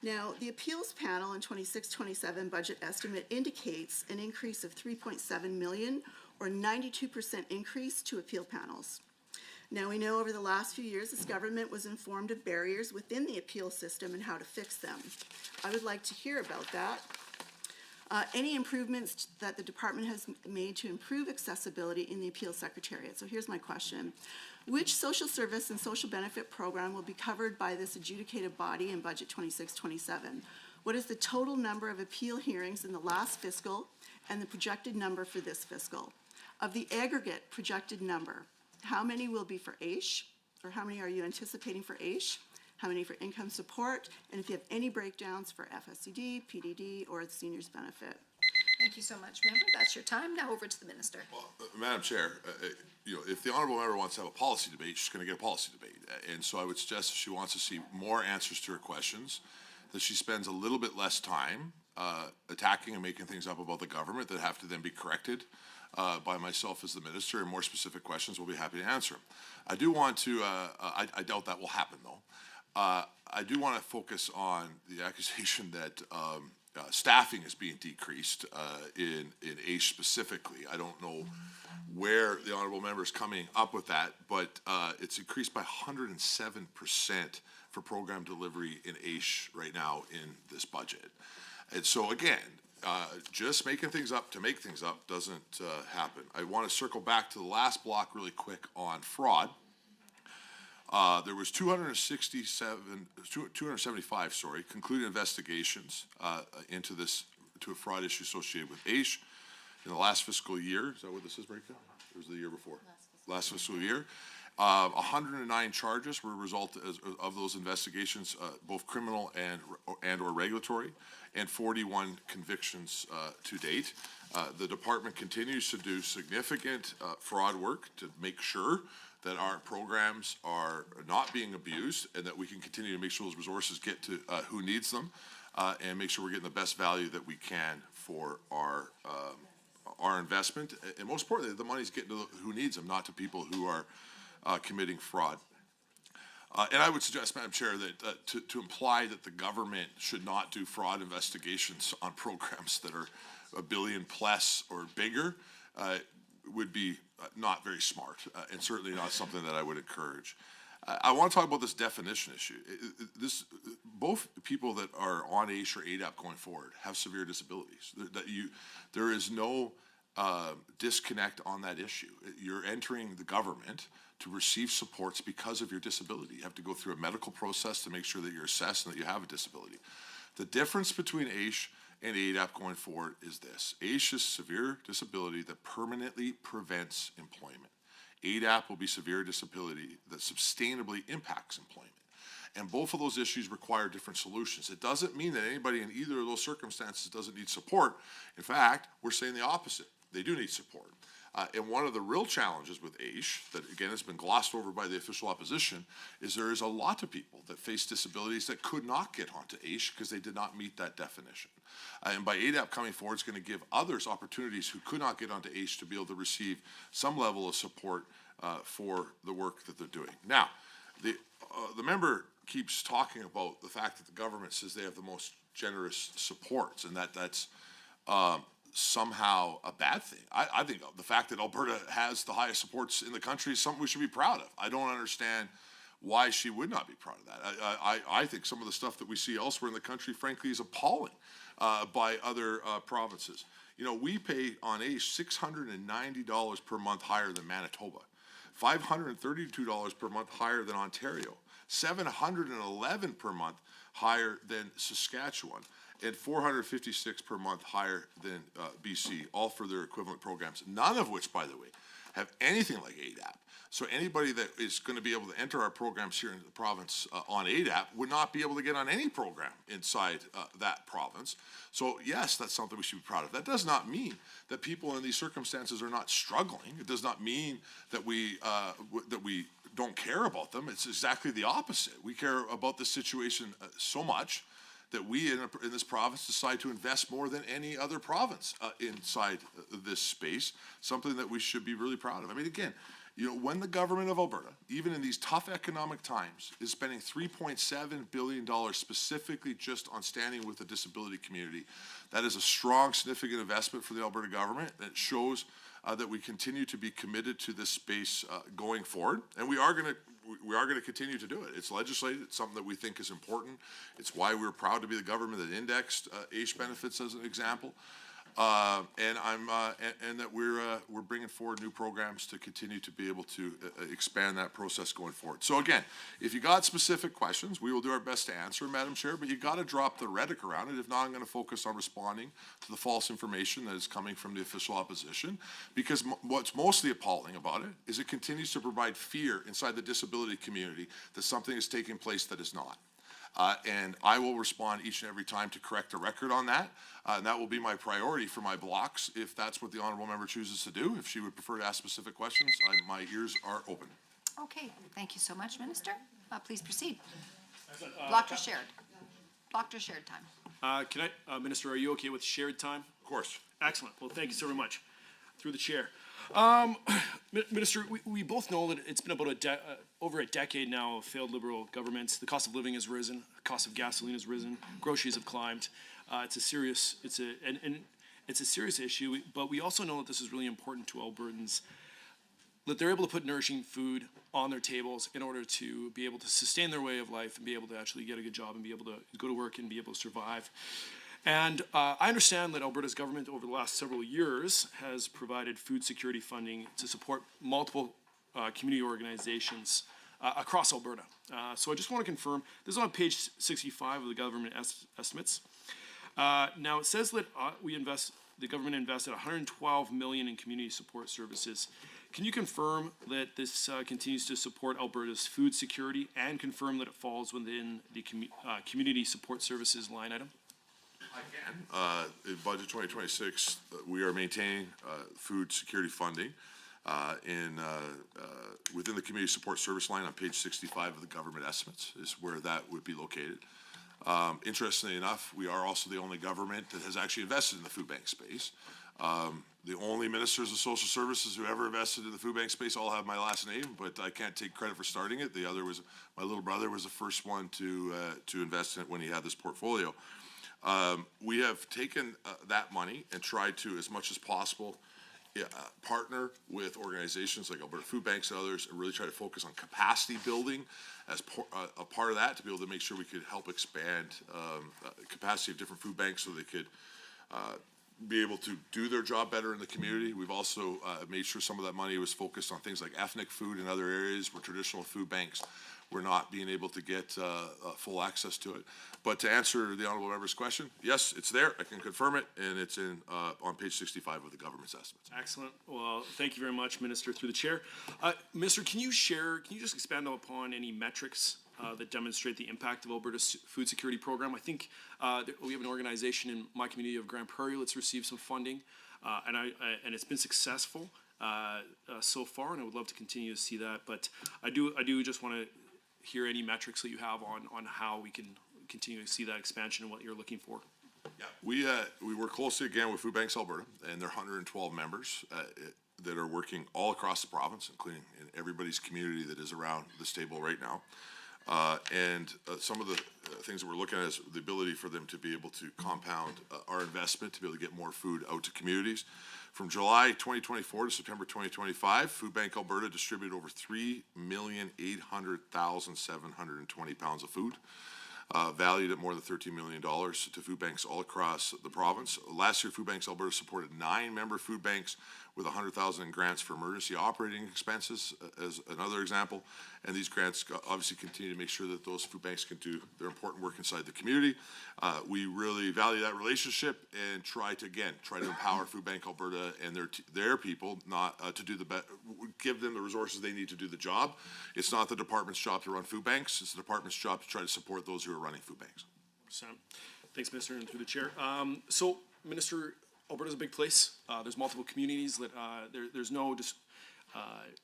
Now, the appeals panel in 26-27 budget estimate indicates an increase of $3.7 million, or 92% increase to appeal panels. Now, we know over the last few years, this government was informed of barriers within the appeal system and how to fix them. I would like to hear about that. Any improvements that the department has made to improve accessibility in the appeal secretariat. So here's my question. Which social service and social benefit program will be covered by this adjudicated body in budget 26-27? What is the total number of appeal hearings in the last fiscal and the projected number for this fiscal? Of the aggregate projected number, how many will be for AISH, or how many are you anticipating for AISH? How many for income support? And if you have any breakdowns for FSCD, PDD, or the seniors benefit. Thank you so much, member. That's your time. Now over to the minister. Well, Madam Chair, if the honourable member wants to have a policy debate, she's going to get a policy debate. And so I would suggest if she wants to see more answers to her questions, that she spends a little bit less time attacking and making things up about the government that have to then be corrected by myself as the minister, and more specific questions we'll be happy to answer. I do want to, I doubt that will happen though. I do want to focus on the accusation that staffing is being decreased in AISH specifically. I don't know where the honourable member is coming up with that, but it's increased by 107% for program delivery in AISH right now in this budget. And so again, just making things up to make things up doesn't happen. I want to circle back to the last block really quick on fraud. There was 275 concluded investigations into a fraud issue associated with AISH in the last fiscal year. Is that what this is, Marika? Or was it the year before? Last fiscal year. 109 charges were a result of those investigations, both criminal and or regulatory, and 41 convictions to date. The department continues to do significant fraud work to make sure that our programs are not being abused and that we can continue to make sure those resources get to who needs them and make sure we're getting the best value that we can for our investment. And most importantly, the money's getting to who needs them, not to people who are committing fraud. And I would suggest, Madam Chair, that to imply that the government should not do fraud investigations on programs that are $1 billion plus or bigger would be not very smart, and certainly not something that I would encourage. I want to talk about this definition issue. Both people that are on AISH or ADAP going forward have severe disabilities. There is no disconnect on that issue. You're entering the government to receive supports because of your disability. You have to go through a medical process to make sure that you're assessed and that you have a disability. The difference between AISH and ADAP going forward is this. AISH is severe disability that permanently prevents employment. ADAP will be severe disability that sustainably impacts employment. And both of those issues require different solutions. It doesn't mean that anybody in either of those circumstances doesn't need support. In fact, we're saying the opposite. They do need support. And one of the real challenges with AISH, that again has been glossed over by the official opposition, is there is a lot of people that face disabilities that could not get onto AISH because they did not meet that definition. And by ADAP coming forward, it's going to give others opportunities who could not get onto AISH to be able to receive some level of support for the work that they're doing. Now, the member keeps talking about the fact that the government says they have the most generous supports, and that's somehow a bad thing. I think the fact that Alberta has the highest supports in the country is something we should be proud of. I don't understand why she would not be proud of that. I think some of the stuff that we see elsewhere in the country, frankly, is appalling by other provinces. You know, we pay on $690 per month higher than Manitoba, $532 per month higher than Ontario, $711 per month higher than Saskatchewan, and $456 per month higher than BC, all for their equivalent programs, none of which, by the way, have anything like ADAP. So anybody that is going to be able to enter our programs here in the province on ADAP would not be able to get on any program inside that province. So yes, that's something we should be proud of. That does not mean that people in these circumstances are not struggling. It does not mean that we don't care about them. It's exactly the opposite. We care about this situation so much that we in this province decide to invest more than any other province inside this space, something that we should be really proud of. I mean, again, you know, when the government of Alberta, even in these tough economic times, is spending $3.7 billion specifically just on standing with the disability community, that is a strong, significant investment for the Alberta government that shows that we continue to be committed to this space going forward, and we are going to continue to do it. It's legislated. It's something that we think is important. It's why we're proud to be the government that indexed AISH benefits as an example. And that we're bringing forward new programs to continue to be able to expand that process going forward. So again, if you got specific questions, we will do our best to answer, Madam Chair, but you got to drop the rhetoric around it. If not, I'm going to focus on responding to the false information that is coming from the official opposition, because what's mostly appalling about it is it continues to provide fear inside the disability community that something is taking place that is not. And I will respond each and every time to correct a record on that. And that will be my priority for my blocks if that's what the honourable member chooses to do. If she would prefer to ask specific questions, my ears are open. Okay, thank you so much, Minister. Please proceed. Blocked or shared? Blocked or shared time? Minister, are you okay with shared time? Of course. Excellent. Well, thank you so very much. Through the chair. Minister, we both know that it's been about over a decade now of failed Liberal governments. The cost of living has risen, the cost of gasoline has risen, groceries have climbed. It's a serious issue, but we also know that this is really important to Albertans, that they're able to put nourishing food on their tables in order to be able to sustain their way of life and be able to actually get a good job and be able to go to work and be able to survive. And I understand that Alberta's government over the last several years has provided food security funding to support multiple community organizations across Alberta. So I just want to confirm, this is on page 65 of the government estimates. Now it says that the government invested $112 million in community support services. Can you confirm that this continues to support Alberta's food security and confirm that it falls within the community support services line item? I can. In budget 2026, we are maintaining food security funding within the community support service line on page 65 of the government estimates is where that would be located. Interestingly enough, we are also the only government that has actually invested in the food bank space. The only ministers of social services who ever invested in the food bank space all have my last name, but I can't take credit for starting it. The other was my little brother was the first one to invest in it when he had this portfolio. We have taken that money and tried to, as much as possible, partner with organizations like Alberta Food Banks and others and really try to focus on capacity building as a part of that to be able to make sure we could help expand capacity of different food banks so they could be able to do their job better in the community. We've also made sure some of that money was focused on things like ethnic food in other areas where traditional food banks were not being able to get full access to it. But to answer the honourable member's question, yes, it's there. I can confirm it, and it's on page 65 of the government's estimates. Excellent. Well, thank you very much, Minister, through the chair. Minister, can you just expand upon any metrics that demonstrate the impact of Alberta's food security program? I think we have an organization in my community of Grand Prairie that's received some funding, and it's been successful so far, and I would love to continue to see that. But I do just want to hear any metrics that you have on how we can continue to see that expansion and what you're looking for. Yeah, we work closely again with Food Banks Alberta and their 112 members that are working all across the province, including in everybody's community that is around this table right now. Some of the things that we're looking at is the ability for them to be able to compound our investment to be able to get more food out to communities. From July 2024 to September 2025, Food Bank Alberta distributed over 3,800,720 pounds of food, valued at more than $13 million to food banks all across the province. Last year, Food Banks Alberta supported 9 member food banks with $100,000 in grants for emergency operating expenses, as another example. And these grants obviously continue to make sure that those food banks can do their important work inside the community. We really value that relationship and try to empower Food Bank Alberta and their people not to do give them the resources they need to do the job. It's not the department's job to run food banks. It's the department's job to try to support those who are running food banks. Thanks, Minister, and through the chair. So, Minister, Alberta's a big place. There's multiple communities that there's no just.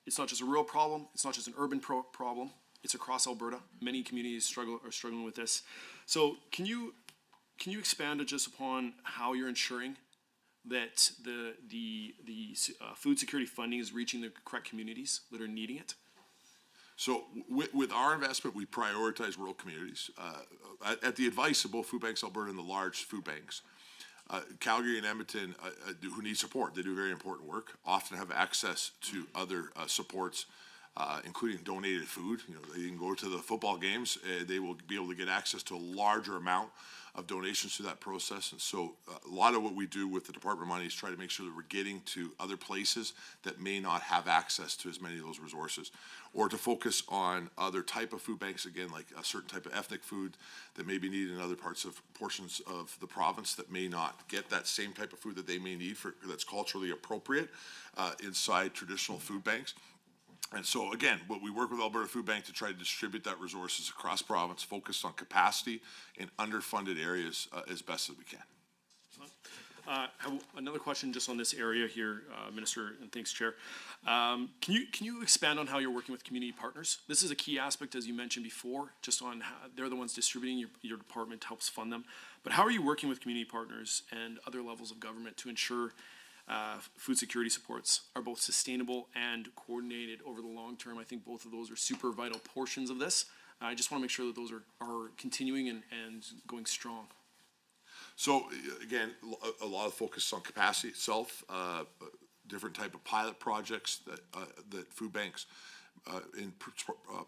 It's not just a rural problem. It's not just an urban problem. It's across Alberta. Many communities are struggling with this. So, can you expand just upon how you're ensuring that the food security funding is reaching the correct communities that are needing it? So with our investment, we prioritize rural communities. At the advice of both Food Banks Alberta and the large food banks, Calgary and Edmonton, who need support, they do very important work, often have access to other supports, including donated food. They can go to the football games, they will be able to get access to a larger amount of donations through that process. And so a lot of what we do with the department money is try to make sure that we're getting to other places that may not have access to as many of those resources, or to focus on other type of food banks, again, like a certain type of ethnic food that may be needed in other portions of the province that may not get that same type of food that they may need that's culturally appropriate inside traditional food banks. And so, again, we work with Alberta Food Bank to try to distribute that resources across province, focused on capacity in underfunded areas as best as we can. I have another question just on this area here, Minister, and thanks, Chair. Can you expand on how you're working with community partners? This is a key aspect, as you mentioned before, just on how they're the ones distributing, your department helps fund them. But how are you working with community partners and other levels of government to ensure food security supports are both sustainable and coordinated over the long term? I think both of those are super vital portions of this. I just want to make sure that those are continuing and going strong. So again, a lot of focus on capacity itself, different type of pilot projects that food banks in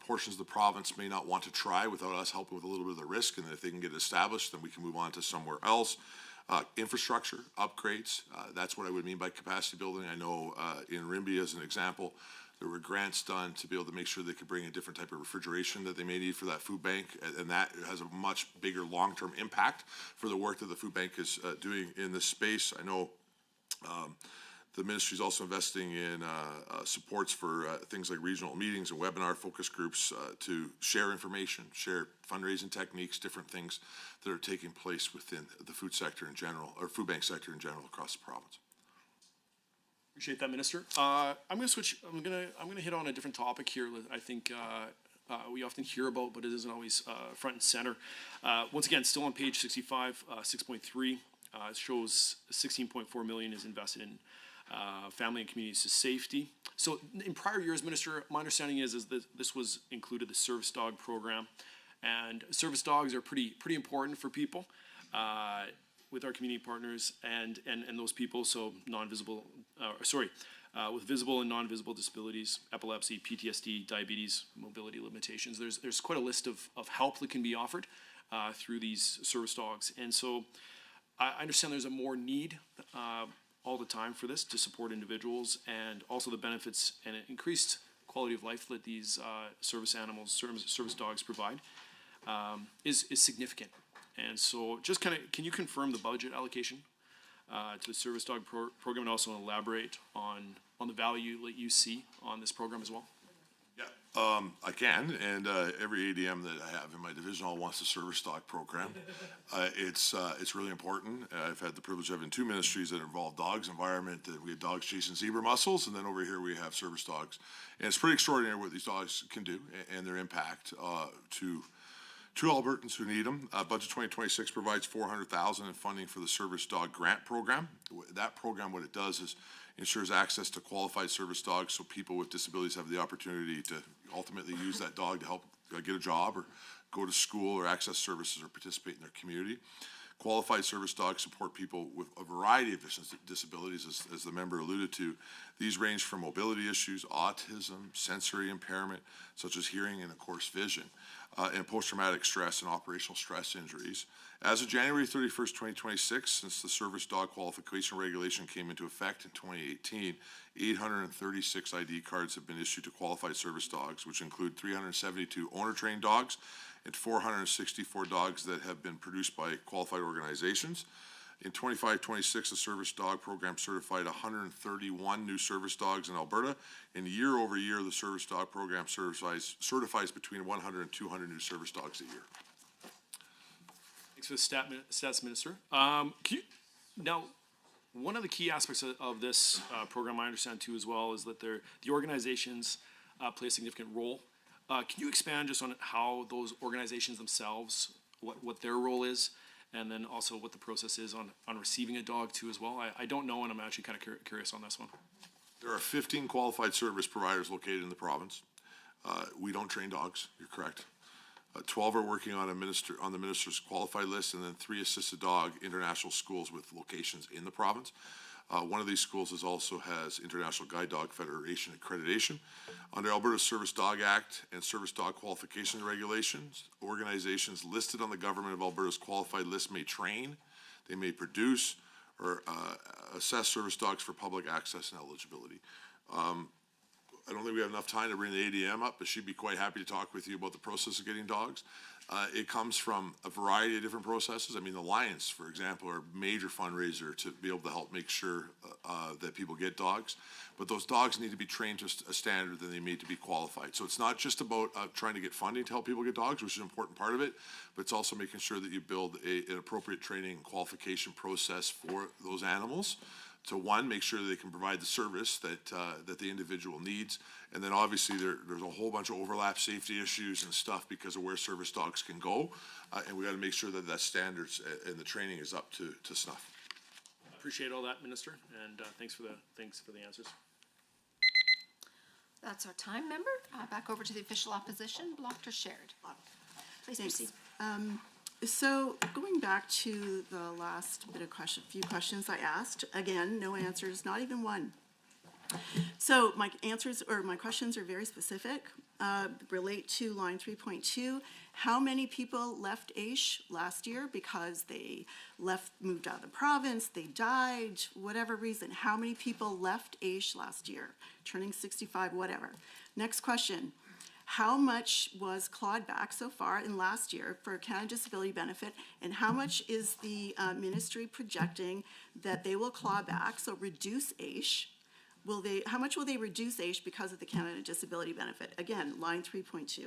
portions of the province may not want to try without us helping with a little bit of the risk, and if they can get established, then we can move on to somewhere else. Infrastructure upgrades, that's what I would mean by capacity building. I know in Rimbey, as an example, there were grants done to be able to make sure they could bring a different type of refrigeration that they may need for that food bank, and that has a much bigger long-term impact for the work that the food bank is doing in this space. I know the ministry is also investing in supports for things like regional meetings and webinar focus groups to share information, share fundraising techniques, different things that are taking place within the food sector in general, or food bank sector in general across the province. Appreciate that, Minister. I'm going to switch. I'm going to hit on a different topic here that I think we often hear about, but it isn't always front and center. Once again, still on page 65, 6.3, it shows 16.4 million is invested in family and community safety. So in prior years, Minister, my understanding is that this was included the service dog program, and service dogs are pretty important for people with our community partners and those people. So with visible and non-visible disabilities, epilepsy, PTSD, diabetes, mobility limitations. There's quite a list of help that can be offered through these service dogs, and so I understand there's a more need all the time for this to support individuals, and also the benefits and increased quality of life that these service dogs provide is significant. And so just can you confirm the budget allocation to the service dog program, and also elaborate on the value that you see on this program as well? Yeah, I can, and every ADM that I have in my division all wants a service dog program. It's really important. I've had the privilege of having 2 ministries that involve dogs, environment, and we have dogs chasing zebra mussels, and then over here we have service dogs. And it's pretty extraordinary what these dogs can do and their impact to Albertans who need them. Budget 2026 provides $400,000 in funding for the service dog grant program. That program, what it does is ensures access to qualified service dogs, so people with disabilities have the opportunity to ultimately use that dog to help get a job or go to school or access services or participate in their community. Qualified service dogs support people with a variety of disabilities, as the member alluded to. These range from mobility issues, autism, sensory impairment, such as hearing and, of course, vision, and post-traumatic stress and operational stress injuries. As of January 31st, 2026, since the service dog qualification regulation came into effect in 2018, 836 ID cards have been issued to qualified service dogs, which include 372 owner-trained dogs and 464 dogs that have been produced by qualified organizations. In 25-26, the service dog program certified 131 new service dogs in Alberta, and year over year, the service dog program certifies between 100 and 200 new service dogs a year. Thanks for the stats, Minister. Now, one of the key aspects of this program, I understand too as well, is that the organizations play a significant role. Can you expand just on how those organizations themselves, what their role is, and then also what the process is on receiving a dog too as well? I don't know, and I'm actually kind of curious on this one. There are 15 qualified service providers located in the province. We don't train dogs, you're correct. 12 are working on the minister's qualified list, and then 3 assisted dog international schools with locations in the province. One of these schools also has International Guide Dog Federation accreditation. Under Alberta's Service Dog Act and Service Dog Qualification Regulations, organizations listed on the Government of Alberta's qualified list may train, they may produce, or assess service dogs for public access and eligibility. I don't think we have enough time to bring the ADM up, but she'd be quite happy to talk with you about the process of getting dogs. It comes from a variety of different processes. I mean, the Lions, for example, are a major fundraiser to be able to help make sure that people get dogs. But those dogs need to be trained to a standard that they need to be qualified. So it's not just about trying to get funding to help people get dogs, which is an important part of it, but it's also making sure that you build an appropriate training and qualification process for those animals. To one, make sure that they can provide the service that the individual needs, and then obviously there's a whole bunch of overlap safety issues and stuff because of where service dogs can go, and we got to make sure that standards and the training is up to snuff. Appreciate all that, Minister, and thanks for the answers. That's our time, member. Back over to the official opposition, blocked or shared. Please proceed. So going back to the last few questions I asked, again, no answers, not even one. So my questions are very specific, relate to line 3.2. How many people left AISH last year because they moved out of the province, they died, whatever reason? How many people left AISH last year, turning 65, whatever? Next question. How much was clawed back so far in last year for Canada Disability Benefit, and how much is the ministry projecting that they will claw back, so reduce AISH? How much will they reduce AISH because of the Canada Disability Benefit? Again, line 3.2.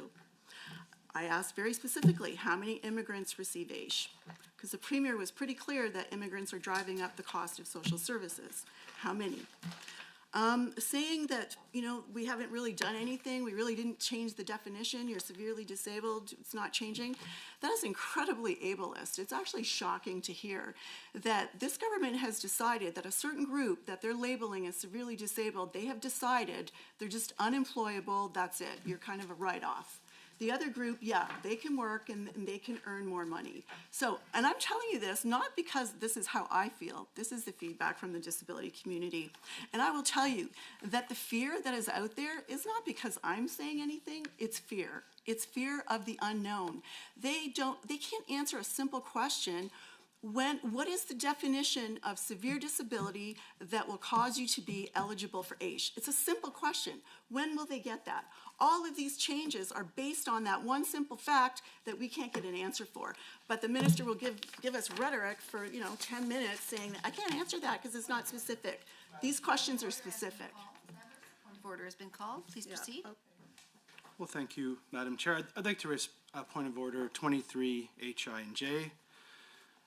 I asked very specifically, how many immigrants receive AISH? Because the Premier was pretty clear that immigrants are driving up the cost of social services. How many? Saying that, we haven't really done anything, we really didn't change the definition, you're severely disabled, it's not changing. That is incredibly ableist. It's actually shocking to hear that this government has decided that a certain group that they're labeling as severely disabled, they have decided they're just unemployable, that's it, you're kind of a write-off. The other group, yeah, they can work and they can earn more money. So, and I'm telling you this not because this is how I feel. This is the feedback from the disability community. And I will tell you that the fear that is out there is not because I'm saying anything, it's fear. It's fear of the unknown. They can't answer a simple question. What is the definition of severe disability that will cause you to be eligible for AISH? It's a simple question. When will they get that? All of these changes are based on that one simple fact that we can't get an answer for. But the minister will give us rhetoric for 10 minutes saying, I can't answer that because it's not specific. These questions are specific. Point of order has been called. Please proceed. Okay. Well, thank you, Madam Chair. I'd like to raise a point of order 23 H, I, and J.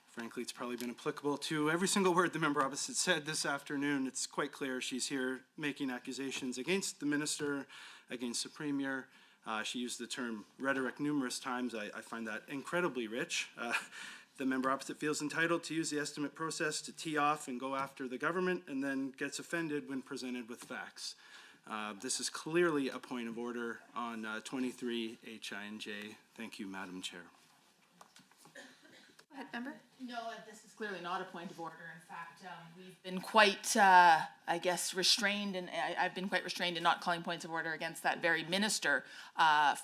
Frankly, it's probably been applicable to every single word the member opposite said this afternoon. It's quite clear she's here making accusations against the minister, against the premier. She used the term rhetoric numerous times. I find that incredibly rich. The member opposite feels entitled to use the estimate process to tee off and go after the government and then gets offended when presented with facts. This is clearly a point of order on 23 HI and J. Thank you, Madam Chair. Go ahead, member. No, this is clearly not a point of order. In fact, we've been quite, I guess, restrained, and I've been quite restrained in not calling points of order against that very minister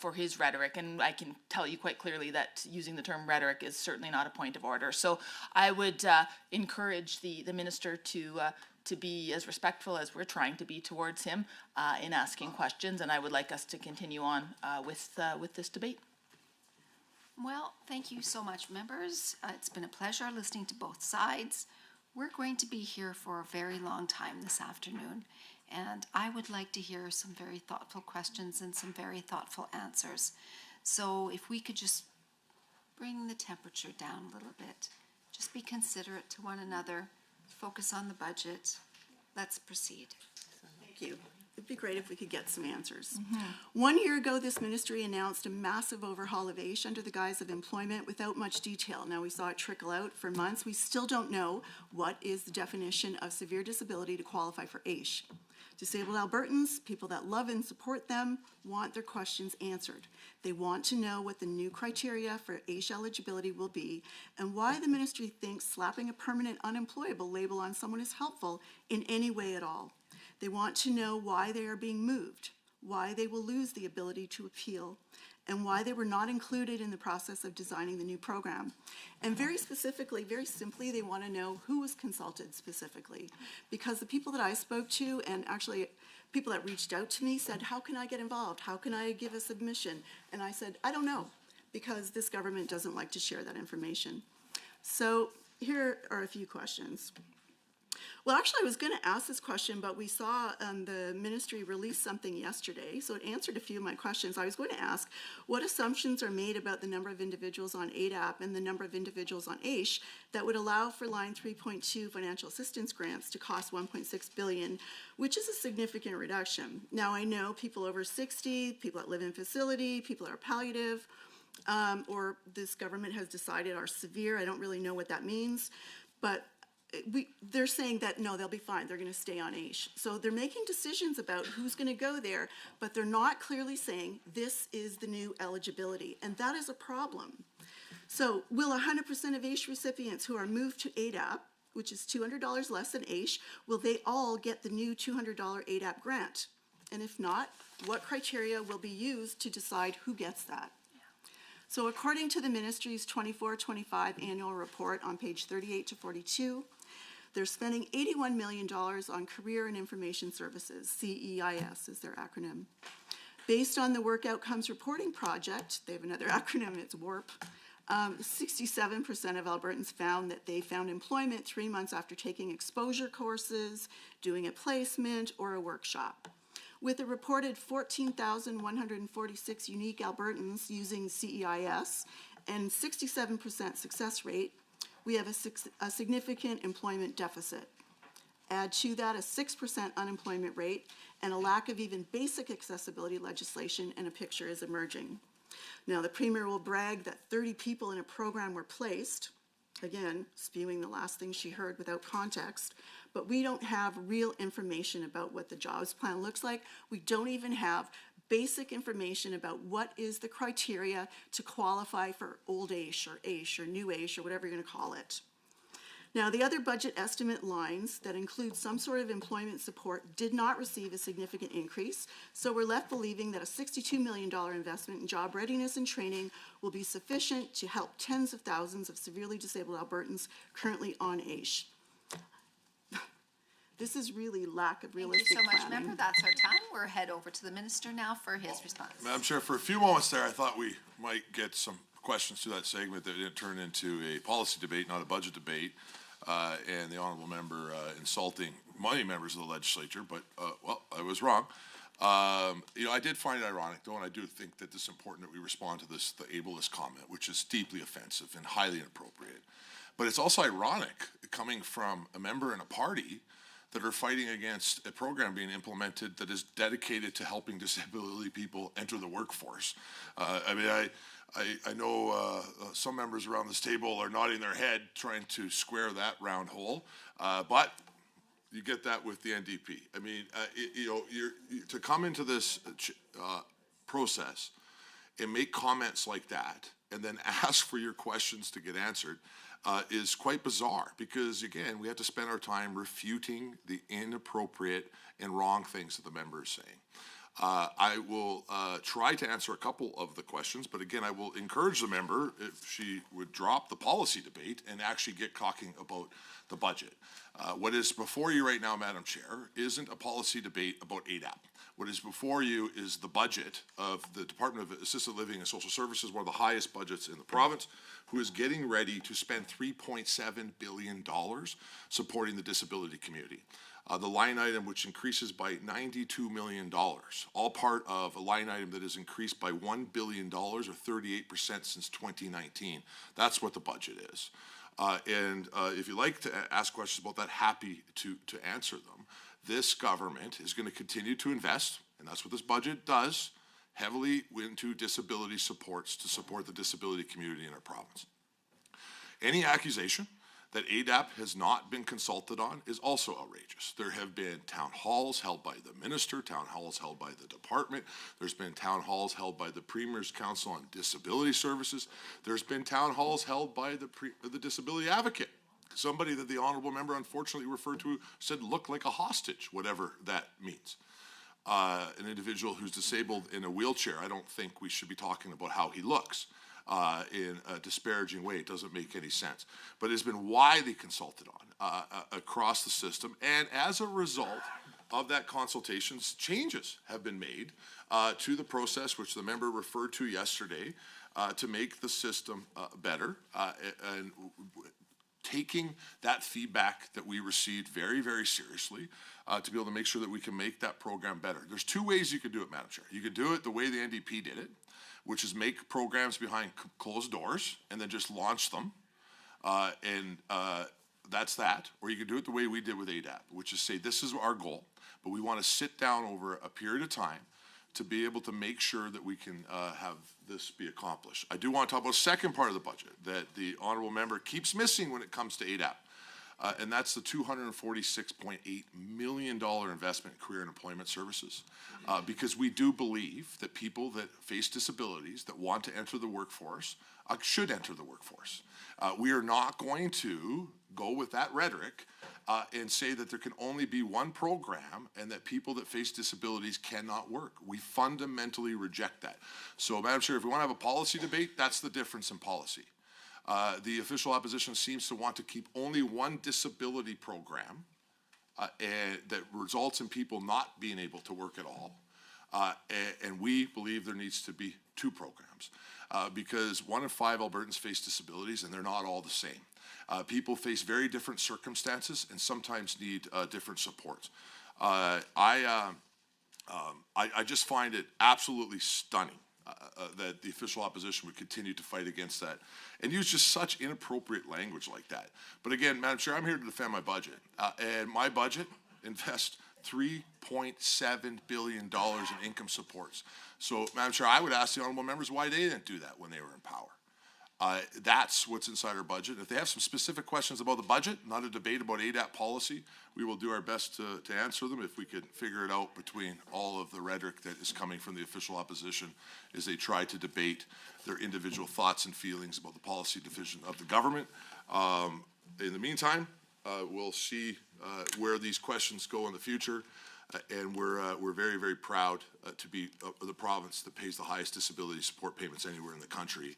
for his rhetoric. And I can tell you quite clearly that using the term rhetoric is certainly not a point of order. So I would encourage the minister to be as respectful as we're trying to be towards him in asking questions, and I would like us to continue on with this debate. Well, thank you so much, members. It's been a pleasure listening to both sides. We're going to be here for a very long time this afternoon, and I would like to hear some very thoughtful questions and some very thoughtful answers. So if we could just bring the temperature down a little bit, just be considerate to one another, focus on the budget. Let's proceed. Thank you. It'd be great if we could get some answers. 1 year ago, this ministry announced a massive overhaul of AISH under the guise of employment without much detail. Now, we saw it trickle out for months. We still don't know what is the definition of severe disability to qualify for AISH. Disabled Albertans, people that love and support them, want their questions answered. They want to know what the new criteria for AISH eligibility will be and why the ministry thinks slapping a permanent unemployable label on someone is helpful in any way at all. They want to know why they are being moved, why they will lose the ability to appeal, and why they were not included in the process of designing the new program. And very specifically, very simply, they want to know who was consulted specifically. Because the people that I spoke to, and actually people that reached out to me, said, how can I get involved? How can I give a submission? And I said, I don't know, because this government doesn't like to share that information. So here are a few questions. Well, actually, I was going to ask this question, but we saw the ministry release something yesterday, so it answered a few of my questions. I was going to ask, what assumptions are made about the number of individuals on ADAP and the number of individuals on AISH that would allow for line 3.2 financial assistance grants to cost $1.6 billion, which is a significant reduction. Now, I know people over 60, people that live in facility, people that are palliative, or this government has decided are severe. I don't really know what that means, but they're saying that, no, they'll be fine. They're going to stay on AISH. So they're making decisions about who's going to go there, but they're not clearly saying this is the new eligibility, and that is a problem. So will 100% of AISH recipients who are moved to ADAP, which is $200 less than AISH, will they all get the new $200 ADAP grant? And if not, what criteria will be used to decide who gets that? So according to the ministry's 24-25 annual report on page 38 to 42, they're spending $81 million on Career and Information Services, CEIS is their acronym. Based on the Work Outcomes Reporting Project, they have another acronym, it's WARP, 67% of Albertans found that they found employment 3 months after taking exposure courses, doing a placement, or a workshop. With a reported 14,146 unique Albertans using CEIS and 67% success rate, we have a significant employment deficit. Add to that a 6% unemployment rate and a lack of even basic accessibility legislation, and a picture is emerging. Now, the Premier will brag that 30 people in a program were placed, again, spewing the last thing she heard without context, but we don't have real information about what the jobs plan looks like. We don't even have basic information about what is the criteria to qualify for old AISH or new AISH or whatever you're going to call it. Now, the other budget estimate lines that include some sort of employment support did not receive a significant increase, so we're left believing that a $62 million investment in job readiness and training will be sufficient to help tens of thousands of severely disabled Albertans currently on AISH. This is really lack of realistic planning. Thank you so much, member. That's our time. We'll head over to the minister now for his response. Madam Chair, for a few moments there, I thought we might get some questions to that segment that didn't turn into a policy debate, not a budget debate, and the honourable member insulting many members of the legislature, but, well, I was wrong. You know, I did find it ironic, though, and I do think that it's important that we respond to this, the ableist comment, which is deeply offensive and highly inappropriate. But it's also ironic coming from a member in a party that are fighting against a program being implemented that is dedicated to helping disability people enter the workforce. I mean, I know some members around this table are nodding their head trying to square that round hole, but You get that with the NDP. I mean, to come into this process and make comments like that and then ask for your questions to get answered is quite bizarre because, again, we have to spend our time refuting the inappropriate and wrong things that the member is saying. I will try to answer a couple of the questions, but again, I will encourage the member if she would drop the policy debate and actually get talking about the budget. What is before you right now, Madam Chair, isn't a policy debate about ADAP. What is before you is the budget of the Department of Assisted Living and Social Services, one of the highest budgets in the province, who is getting ready to spend $3.7 billion supporting the disability community. The line item which increases by $92 million, all part of a line item that has increased by $1 billion or 38% since 2019. That's what the budget is. And if you'd like to ask questions about that, happy to answer them. This government is going to continue to invest, and that's what this budget does, heavily into disability supports to support the disability community in our province. Any accusation that ADAP has not been consulted on is also outrageous. There have been town halls held by the minister, town halls held by the department. There's been town halls held by the Premier's Council on Disability Services. There's been town halls held by the Disability Advocate, somebody that the honourable member unfortunately referred to, said looked like a hostage, whatever that means. An individual who's disabled in a wheelchair, I don't think we should be talking about how he looks in a disparaging way. It doesn't make any sense. But it has been widely consulted on across the system, and as a result of that consultation, changes have been made to the process which the member referred to yesterday to make the system better, and taking that feedback that we received very, very seriously to be able to make sure that we can make that program better. There's two ways you could do it, Madam Chair. You could do it the way the NDP did it, which is make programs behind closed doors and then just launch them, and that's that. Or you could do it the way we did with ADAP, which is say this is our goal, but we want to sit down over a period of time to be able to make sure that we can have this be accomplished. I do want to talk about the second part of the budget that the honourable member keeps missing when it comes to ADAP, and that's the $246.8 million investment in career and employment services, because we do believe that people that face disabilities that want to enter the workforce should enter the workforce. We are not going to go with that rhetoric and say that there can only be one program and that people that face disabilities cannot work. We fundamentally reject that. So, Madam Chair, if we want to have a policy debate, that's the difference in policy. The official opposition seems to want to keep only one disability program that results in people not being able to work at all. And we believe there needs to be two programs because 1 in 5 Albertans face disabilities and they're not all the same. People face very different circumstances and sometimes need different supports. I just find it absolutely stunning that the official opposition would continue to fight against that and use just such inappropriate language like that. But again, Madam Chair, I'm here to defend my budget, and my budget invests $3.7 billion in income supports. So, Madam Chair, I would ask the honourable members why they didn't do that when they were in power. That's what's inside our budget. If they have some specific questions about the budget, not a debate about ADAP policy, we will do our best to answer them if we could figure it out between all of the rhetoric that is coming from the official opposition as they try to debate their individual thoughts and feelings about the policy division of the government. In the meantime, we'll see where these questions go in the future. And we're very, very proud to be the province that pays the highest disability support payments anywhere in the country.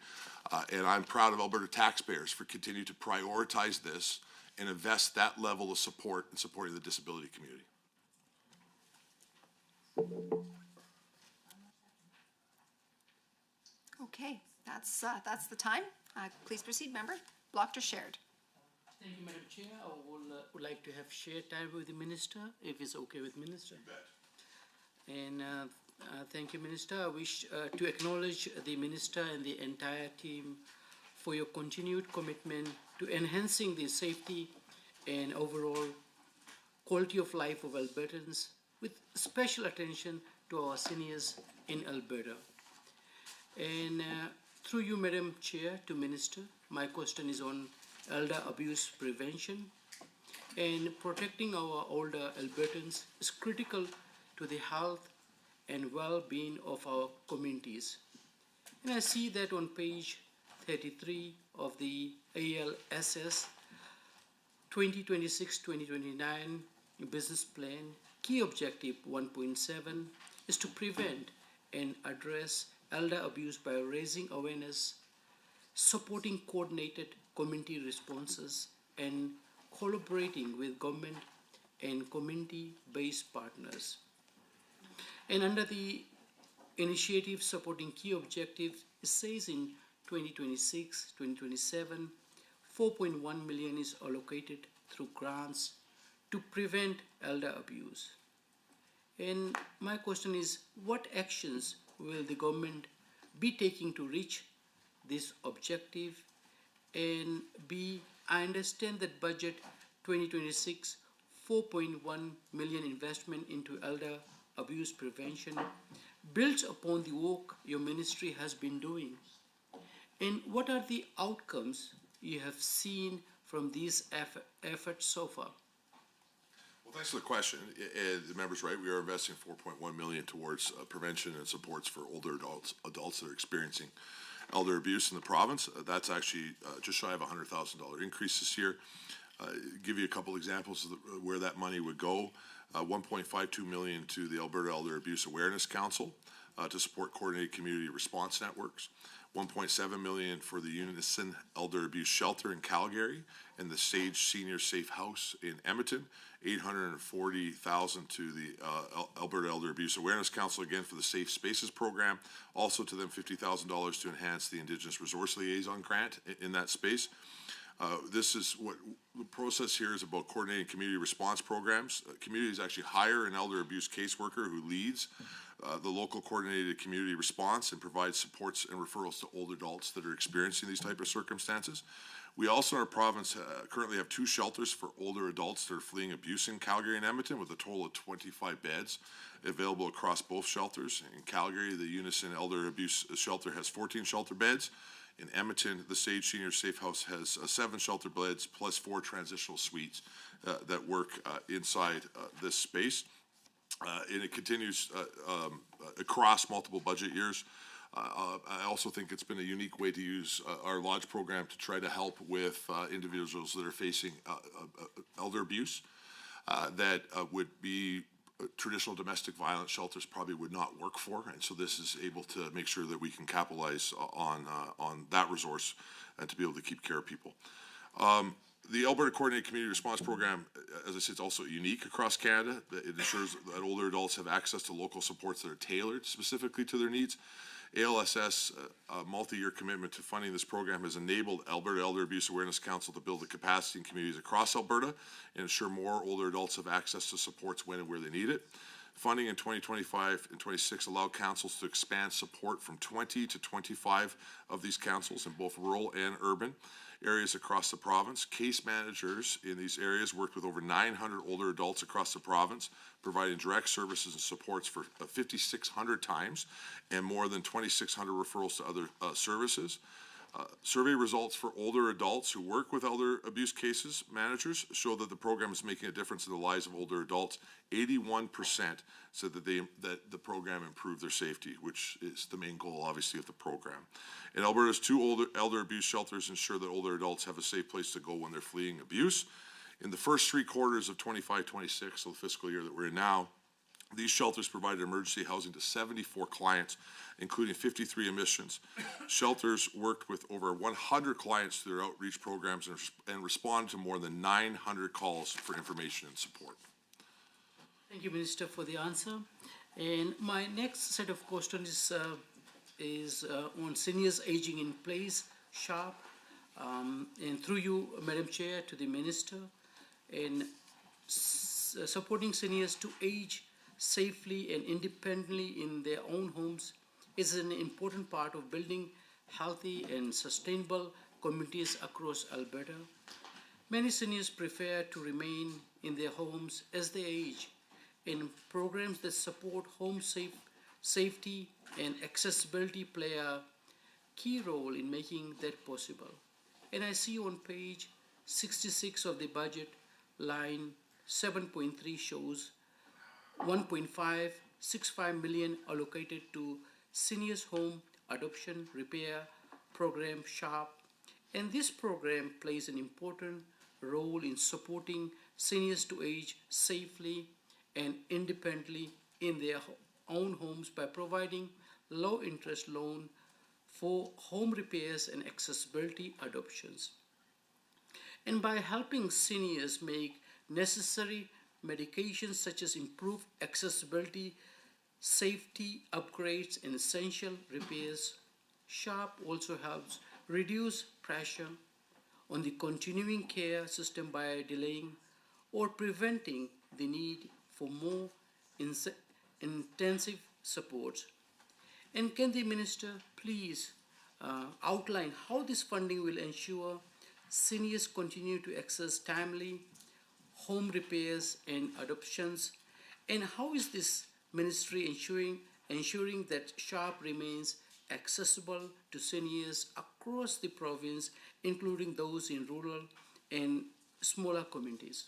And I'm proud of Alberta taxpayers for continuing to prioritize this and invest that level of support in supporting the disability community. Okay, that's the time. Please proceed, member. Blocked or shared? Thank you, Madam Chair. I would like to have shared time with the Minister, if it's okay with Minister. And thank you, Minister. I wish to acknowledge the Minister and the entire team for your continued commitment to enhancing the safety and overall quality of life of Albertans, with special attention to our seniors in Alberta. And through you, Madam Chair, to Minister, my question is on elder abuse prevention. and protecting our older Albertans is critical to the health and well-being of our communities. And I see that on page 33 of the ALSS 2026-2029 business plan, key objective 1.7 is to prevent and address elder abuse by raising awareness, supporting coordinated community responses, and collaborating with government and community-based partners. And under the initiative supporting key objectives, it says in 2026-2027, 4.1 million is allocated through grants to prevent elder abuse. And my question is, what actions will the government be taking to reach this objective? And B, I understand that budget 2026, 4.1 million investment into elder abuse prevention builds upon the work your ministry has been doing. And what are the outcomes you have seen from these efforts so far? Well, thanks for the question. The member's right. We are investing $4.1 million towards prevention and supports for older adults that are experiencing elder abuse in the province. That's actually just shy of a $100,000 increase this year. Give you a couple examples of where that money would go. $1.52 million to the Alberta Elder Abuse Awareness Council to support coordinated community response networks. $1.7 million for the Unison Elder Abuse Shelter in Calgary and the Sage Senior Safe House in Edmonton. $840,000 to the Alberta Elder Abuse Awareness Council, again for the Safe Spaces program. Also to them $50,000 to enhance the Indigenous Resource Liaison grant in that space. This is what the process here is about: coordinating community response programs. Communities actually hire an elder abuse caseworker who leads the local coordinated community response and provides supports and referrals to older adults that are experiencing these type of circumstances. We also in our province currently have 2 shelters for older adults that are fleeing abuse in Calgary and Edmonton, with a total of 25 beds available across both shelters. In Calgary, the Unison Elder Abuse Shelter has 14 shelter beds. In Edmonton, the Sage Senior Safe House has 7 shelter beds plus 4 transitional suites that work inside this space. And it continues across multiple budget years. I also think it's been a unique way to use our lodge program to try to help with individuals that are facing elder abuse that would be traditional domestic violence shelters probably would not work for, and so this is able to make sure that we can capitalize on that resource and to be able to keep care of people. The Alberta Coordinated Community Response Program, as I said, is also unique across Canada. It ensures that older adults have access to local supports that are tailored specifically to their needs. ALSS, a multi-year commitment to funding this program, has enabled Alberta Elder Abuse Awareness Council to build the capacity in communities across Alberta and ensure more older adults have access to supports when and where they need it. Funding in 2025 and 26 allowed councils to expand support from 20 to 25 of these councils in both rural and urban areas across the province. Case managers in these areas worked with over 900 older adults across the province, providing direct services and supports for 5,600 times and more than 2,600 referrals to other services. Survey results for older adults who work with elder abuse cases managers show that the program is making a difference in the lives of older adults. 81% said that the program improved their safety, which is the main goal, obviously, of the program. And Alberta's 2 elder abuse shelters ensure that older adults have a safe place to go when they're fleeing abuse. In the first 3 quarters of 25-26, so the fiscal year that we're in now, these shelters provided emergency housing to 74 clients, including 53 admissions. Shelters worked with over 100 clients through their outreach programs and responded to more than 900 calls for information and support. Thank you, Minister, for the answer. And my next set of questions is on seniors aging in place, SHARP, and through you, Madam Chair, to the Minister, and supporting seniors to age safely and independently in their own homes is an important part of building healthy and sustainable communities across Alberta. Many seniors prefer to remain in their homes as they age, and programs that support home safety and accessibility play a key role in making that possible. And I see on page 66 of the budget line 7.3 shows 1.565 million allocated to seniors home adoption repair program SHARP, and this program plays an important role in supporting seniors to age safely and independently in their own homes by providing low interest loan for home repairs and accessibility adoptions, and by helping seniors make necessary medications such as improved accessibility, safety upgrades, and essential repairs. SHARP also helps reduce pressure on the continuing care system by delaying or preventing the need for more intensive support. And can the Minister please outline how this funding will ensure seniors continue to access timely home repairs and adoptions, and how is this ministry ensuring that SHARP remains accessible to seniors across the province, including those in rural and smaller communities?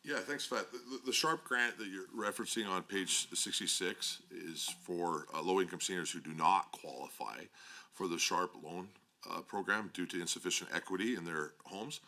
Yeah, thanks for that. The SHARP grant that you're referencing on page 66 is for low-income seniors who do not qualify for the SHARP loan program due to insufficient equity in their homes,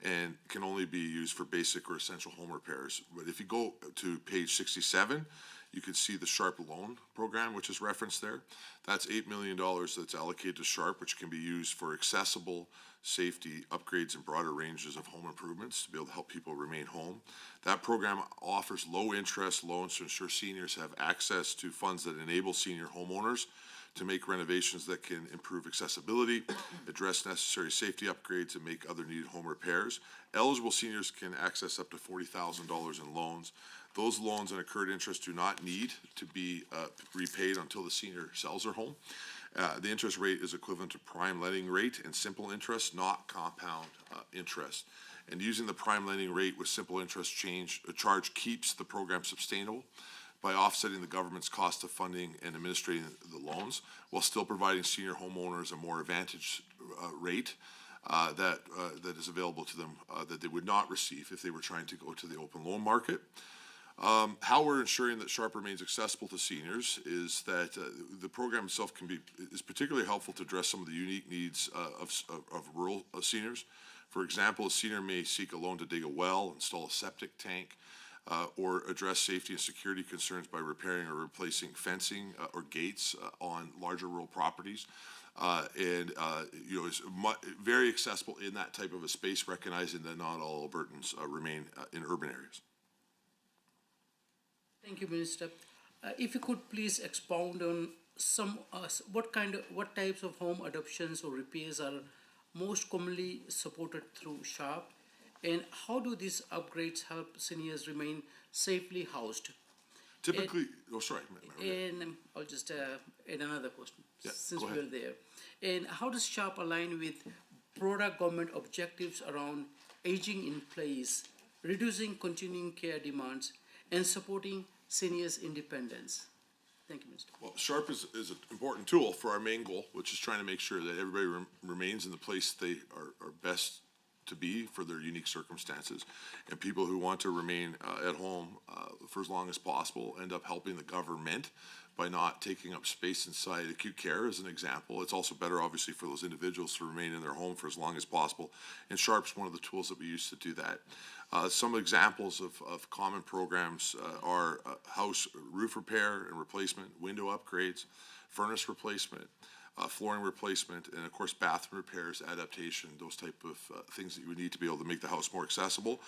and can only be used for basic or essential home repairs. But if you go to page 67, you can see the SHARP loan program, which is referenced there. That's $8 million that's allocated to SHARP, which can be used for accessible safety upgrades and broader ranges of home improvements to be able to help people remain home. That program offers low interest loans to ensure seniors have access to funds that enable senior homeowners to make renovations that can improve accessibility, address necessary safety upgrades, and make other needed home repairs. Eligible seniors can access up to $40,000 in loans. Those loans and accrued interest do not need to be repaid until the senior sells their home. The interest rate is equivalent to prime lending rate and simple interest, not compound interest. And using the prime lending rate with simple interest charge keeps the program sustainable by offsetting the government's cost of funding and administrating the loans, while still providing senior homeowners a more advantaged rate that is available to them that they would not receive if they were trying to go to the open loan market. How we're ensuring that SHARP remains accessible to seniors is that the program itself is particularly helpful to address some of the unique needs of rural seniors. For example, a senior may seek a loan to dig a well, install a septic tank, or address safety and security concerns by repairing or replacing fencing or gates on larger rural properties. And is very accessible in that type of a space, recognizing that not all Albertans remain in urban areas. Thank you, Minister. If you could please expound on what types of home adoptions or repairs are most commonly supported through SHARP, and how do these upgrades help seniors remain safely housed? Typically, and I'll just add another question, since go we're there. And how does SHARP align with broader government objectives around aging in place, reducing continuing care demands, and supporting seniors' independence? Thank you, Minister. Well, SHARP is an important tool for our main goal, which is trying to make sure that everybody remains in the place they are best to be for their unique circumstances. And people who want to remain at home for as long as possible end up helping the government by not taking up space inside acute care, as an example. It's also better, obviously, for those individuals to remain in their home for as long as possible. And SHARP's one of the tools that we use to do that. Some examples of common programs are house roof repair and replacement, window upgrades, furnace replacement, flooring replacement, and of course bathroom repairs, adaptation, those type of things that you would need to be able to make the house more accessible.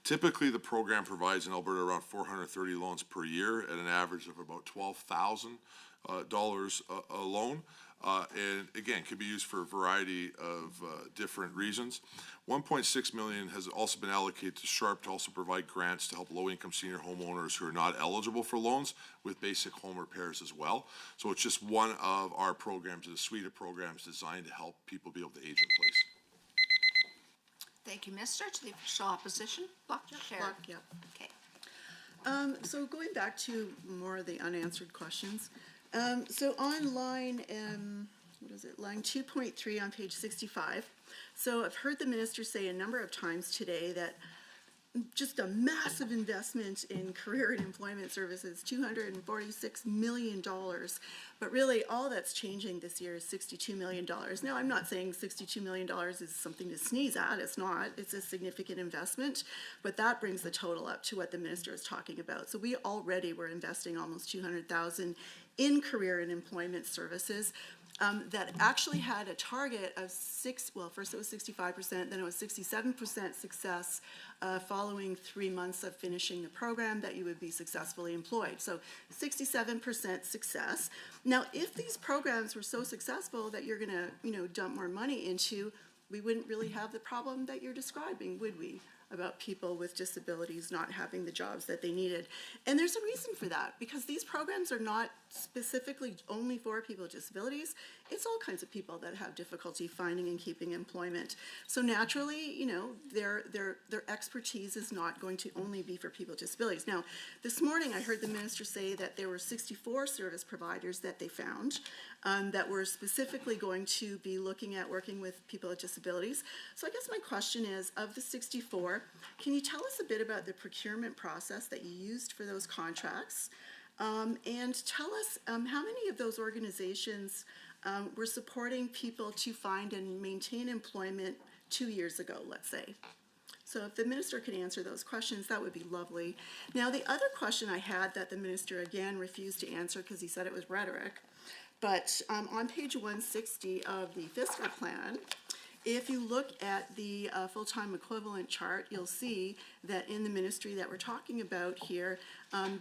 Typically, the program provides in Alberta around 430 loans per year at an average of about $12,000 a loan. And again, can be used for a variety of different reasons. $1.6 million has also been allocated to SHARP to also provide grants to help low-income senior homeowners who are not eligible for loans with basic home repairs as well. So it's just one of our programs, a suite of programs designed to help people be able to age in place. Thank you, Minister. To the official opposition, Block Chair. Block, yep. Okay. So going back to more of the unanswered questions. So on line, line 2.3 on page 65. So I've heard the minister say a number of times today that just a massive investment in career and employment services, $246 million. But really, all that's changing this year is $62 million. Now, I'm not saying $62 million is something to sneeze at. It's not. It's a significant investment. But that brings the total up to what the minister is talking about. So we already were investing almost $200,000 in career and employment services. That actually had a target of first it was 65%, then it was 67% success following 3 months of finishing the program that you would be successfully employed. So 67% success. Now, if these programs were so successful that you're gonna, dump more money into, we wouldn't really have the problem that you're describing, would we? About people with disabilities not having the jobs that they needed. And there's a reason for that, because these programs are not specifically only for people with disabilities. It's all kinds of people that have difficulty finding and keeping employment. So naturally, their expertise is not going to only be for people with disabilities. Now, this morning I heard the minister say that there were 64 service providers that they found that were specifically going to be looking at working with people with disabilities. So I guess my question is, of the 64, can you tell us a bit about the procurement process that you used for those contracts? And tell us how many of those organizations were supporting people to find and maintain employment 2 years ago, let's say. So if the minister could answer those questions, that would be lovely. Now, the other question I had that the minister again refused to answer because he said it was rhetoric, but on page 160 of the fiscal plan, if you look at the full-time equivalent chart, you'll see that in the ministry that we're talking about here,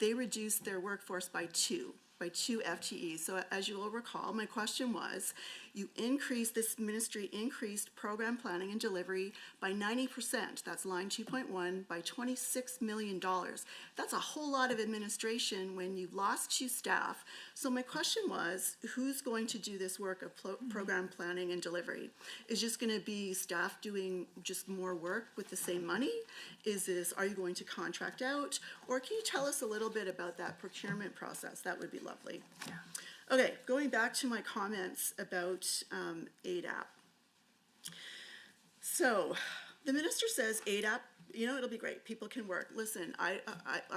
they reduced their workforce by two FTEs. So as you will recall, my question was, this ministry increased program planning and delivery by 90%, that's line 2.1, by $26 million. That's a whole lot of administration when you've lost 2 staff. So my question was, who's going to do this work of program planning and delivery? Is just going to be staff doing just more work with the same money? Are you going to contract out? Or can you tell us a little bit about that procurement process? That would be lovely. Yeah. Okay, going back to my comments about ADAP. So the minister says ADAP, it'll be great. People can work. Listen, I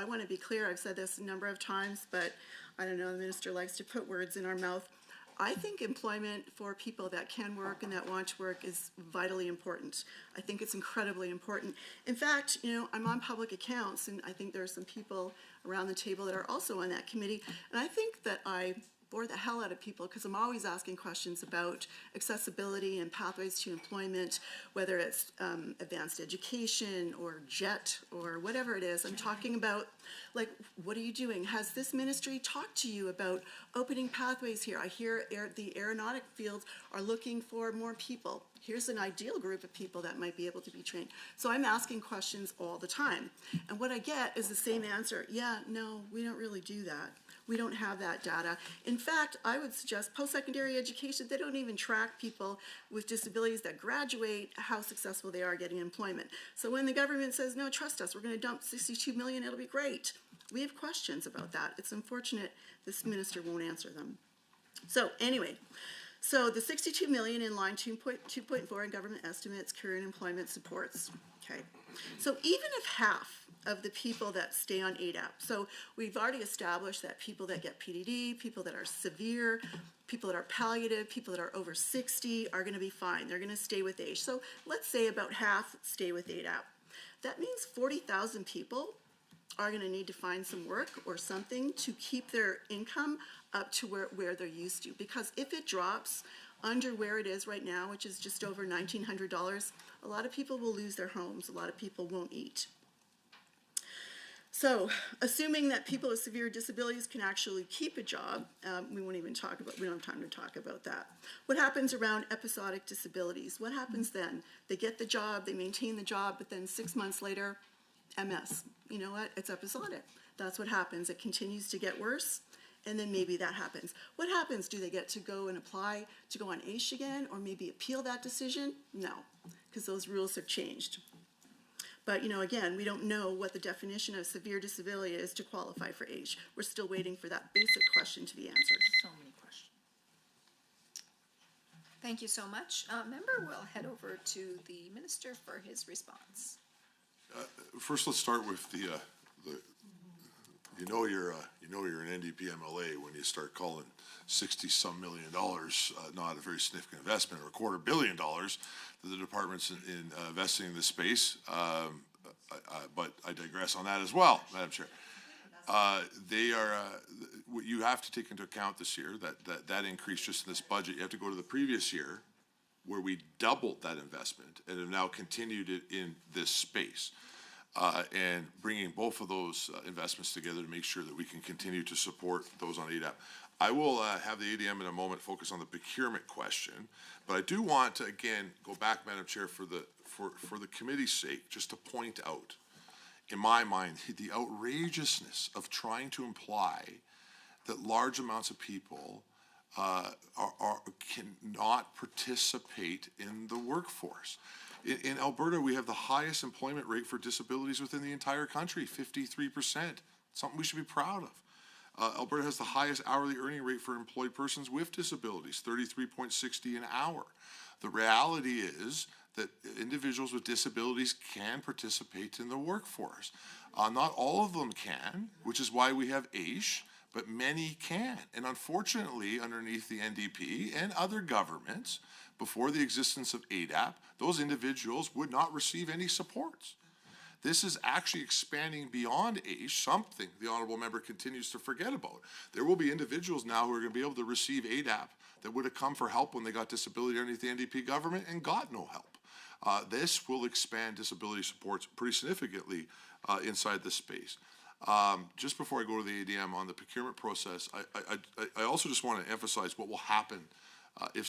want to be clear. I've said this a number of times, but I don't know, the minister likes to put words in our mouth. I think employment for people that can work and that want to work is vitally important. I think it's incredibly important. In fact, I'm on public accounts, and I think there are some people around the table that are also on that committee, and I think that I bore the hell out of people because I'm always asking questions about accessibility and pathways to employment, whether it's advanced education or JET or whatever it is. I'm talking about, like, what are you doing? Has this ministry talked to you about opening pathways here? I hear the aeronautic fields are looking for more people. Here's an ideal group of people that might be able to be trained. So I'm asking questions all the time. And what I get is the same answer. Yeah, no, we don't really do that. We don't have that data. In fact, I would suggest post-secondary education, they don't even track people with disabilities that graduate, how successful they are getting employment. So when the government says, no, trust us, we're going to dump $62 million, it'll be great. We have questions about that. It's unfortunate this minister won't answer them. So anyway, so the $62 million in line 2.4 in government estimates, career and employment supports. Okay. So even if half of the people that stay on ADAP, so we've already established that people that get PDD, people that are severe, people that are palliative, people that are over 60 are going to be fine. They're going to stay with AGE. So let's say about half stay with ADAP. That means 40,000 people are going to need to find some work or something to keep their income up to where they're used to. Because if it drops under where it is right now, which is just over $1,900, a lot of people will lose their homes. A lot of people won't eat. So, assuming that people with severe disabilities can actually keep a job, we don't have time to talk about that. What happens around episodic disabilities? What happens then? They get the job, they maintain the job, but then 6 months later, MS. You know what? It's episodic. That's what happens. It continues to get worse, and then maybe that happens. What happens? Do they get to go and apply to go on AISH again, or maybe appeal that decision? No, because those rules have changed. But, again, we don't know what the definition of severe disability is to qualify for AISH. We're still waiting for that basic question to be answered. So many questions. Thank you so much. Member, we'll head over to the minister for his response. First, let's start with the you know you're an NDP MLA when you start calling $60-some million not a very significant investment, or $250 million that the department's in investing in this space. But I digress on that as well, Madam Chair. They are what you have to take into account this year, that increase just in this budget. You have to go to the previous year, where we doubled that investment and have now continued it in this space. And bringing both of those investments together to make sure that we can continue to support those on ADAP. I will have the ADM in a moment focus on the procurement question, but I do want to again go back, Madam Chair, for the committee's sake, just to point out, in my mind, the outrageousness of trying to imply that large amounts of people cannot participate in the workforce. In Alberta, we have the highest employment rate for disabilities within the entire country, 53%. Something we should be proud of. Alberta has the highest hourly earning rate for employed persons with disabilities, 33.60 an hour. The reality is that individuals with disabilities can participate in the workforce. Not all of them can, which is why we have AISH, but many can. And unfortunately, underneath the NDP and other governments, before the existence of ADAP, those individuals would not receive any supports. This is actually expanding beyond AISH, something the honourable member continues to forget about. There will be individuals now who are going to be able to receive ADAP that would have come for help when they got disability underneath the NDP government and got no help. This will expand disability supports pretty significantly inside this space. Just before I go to the ADM on the procurement process, I also just want to emphasize what will happen if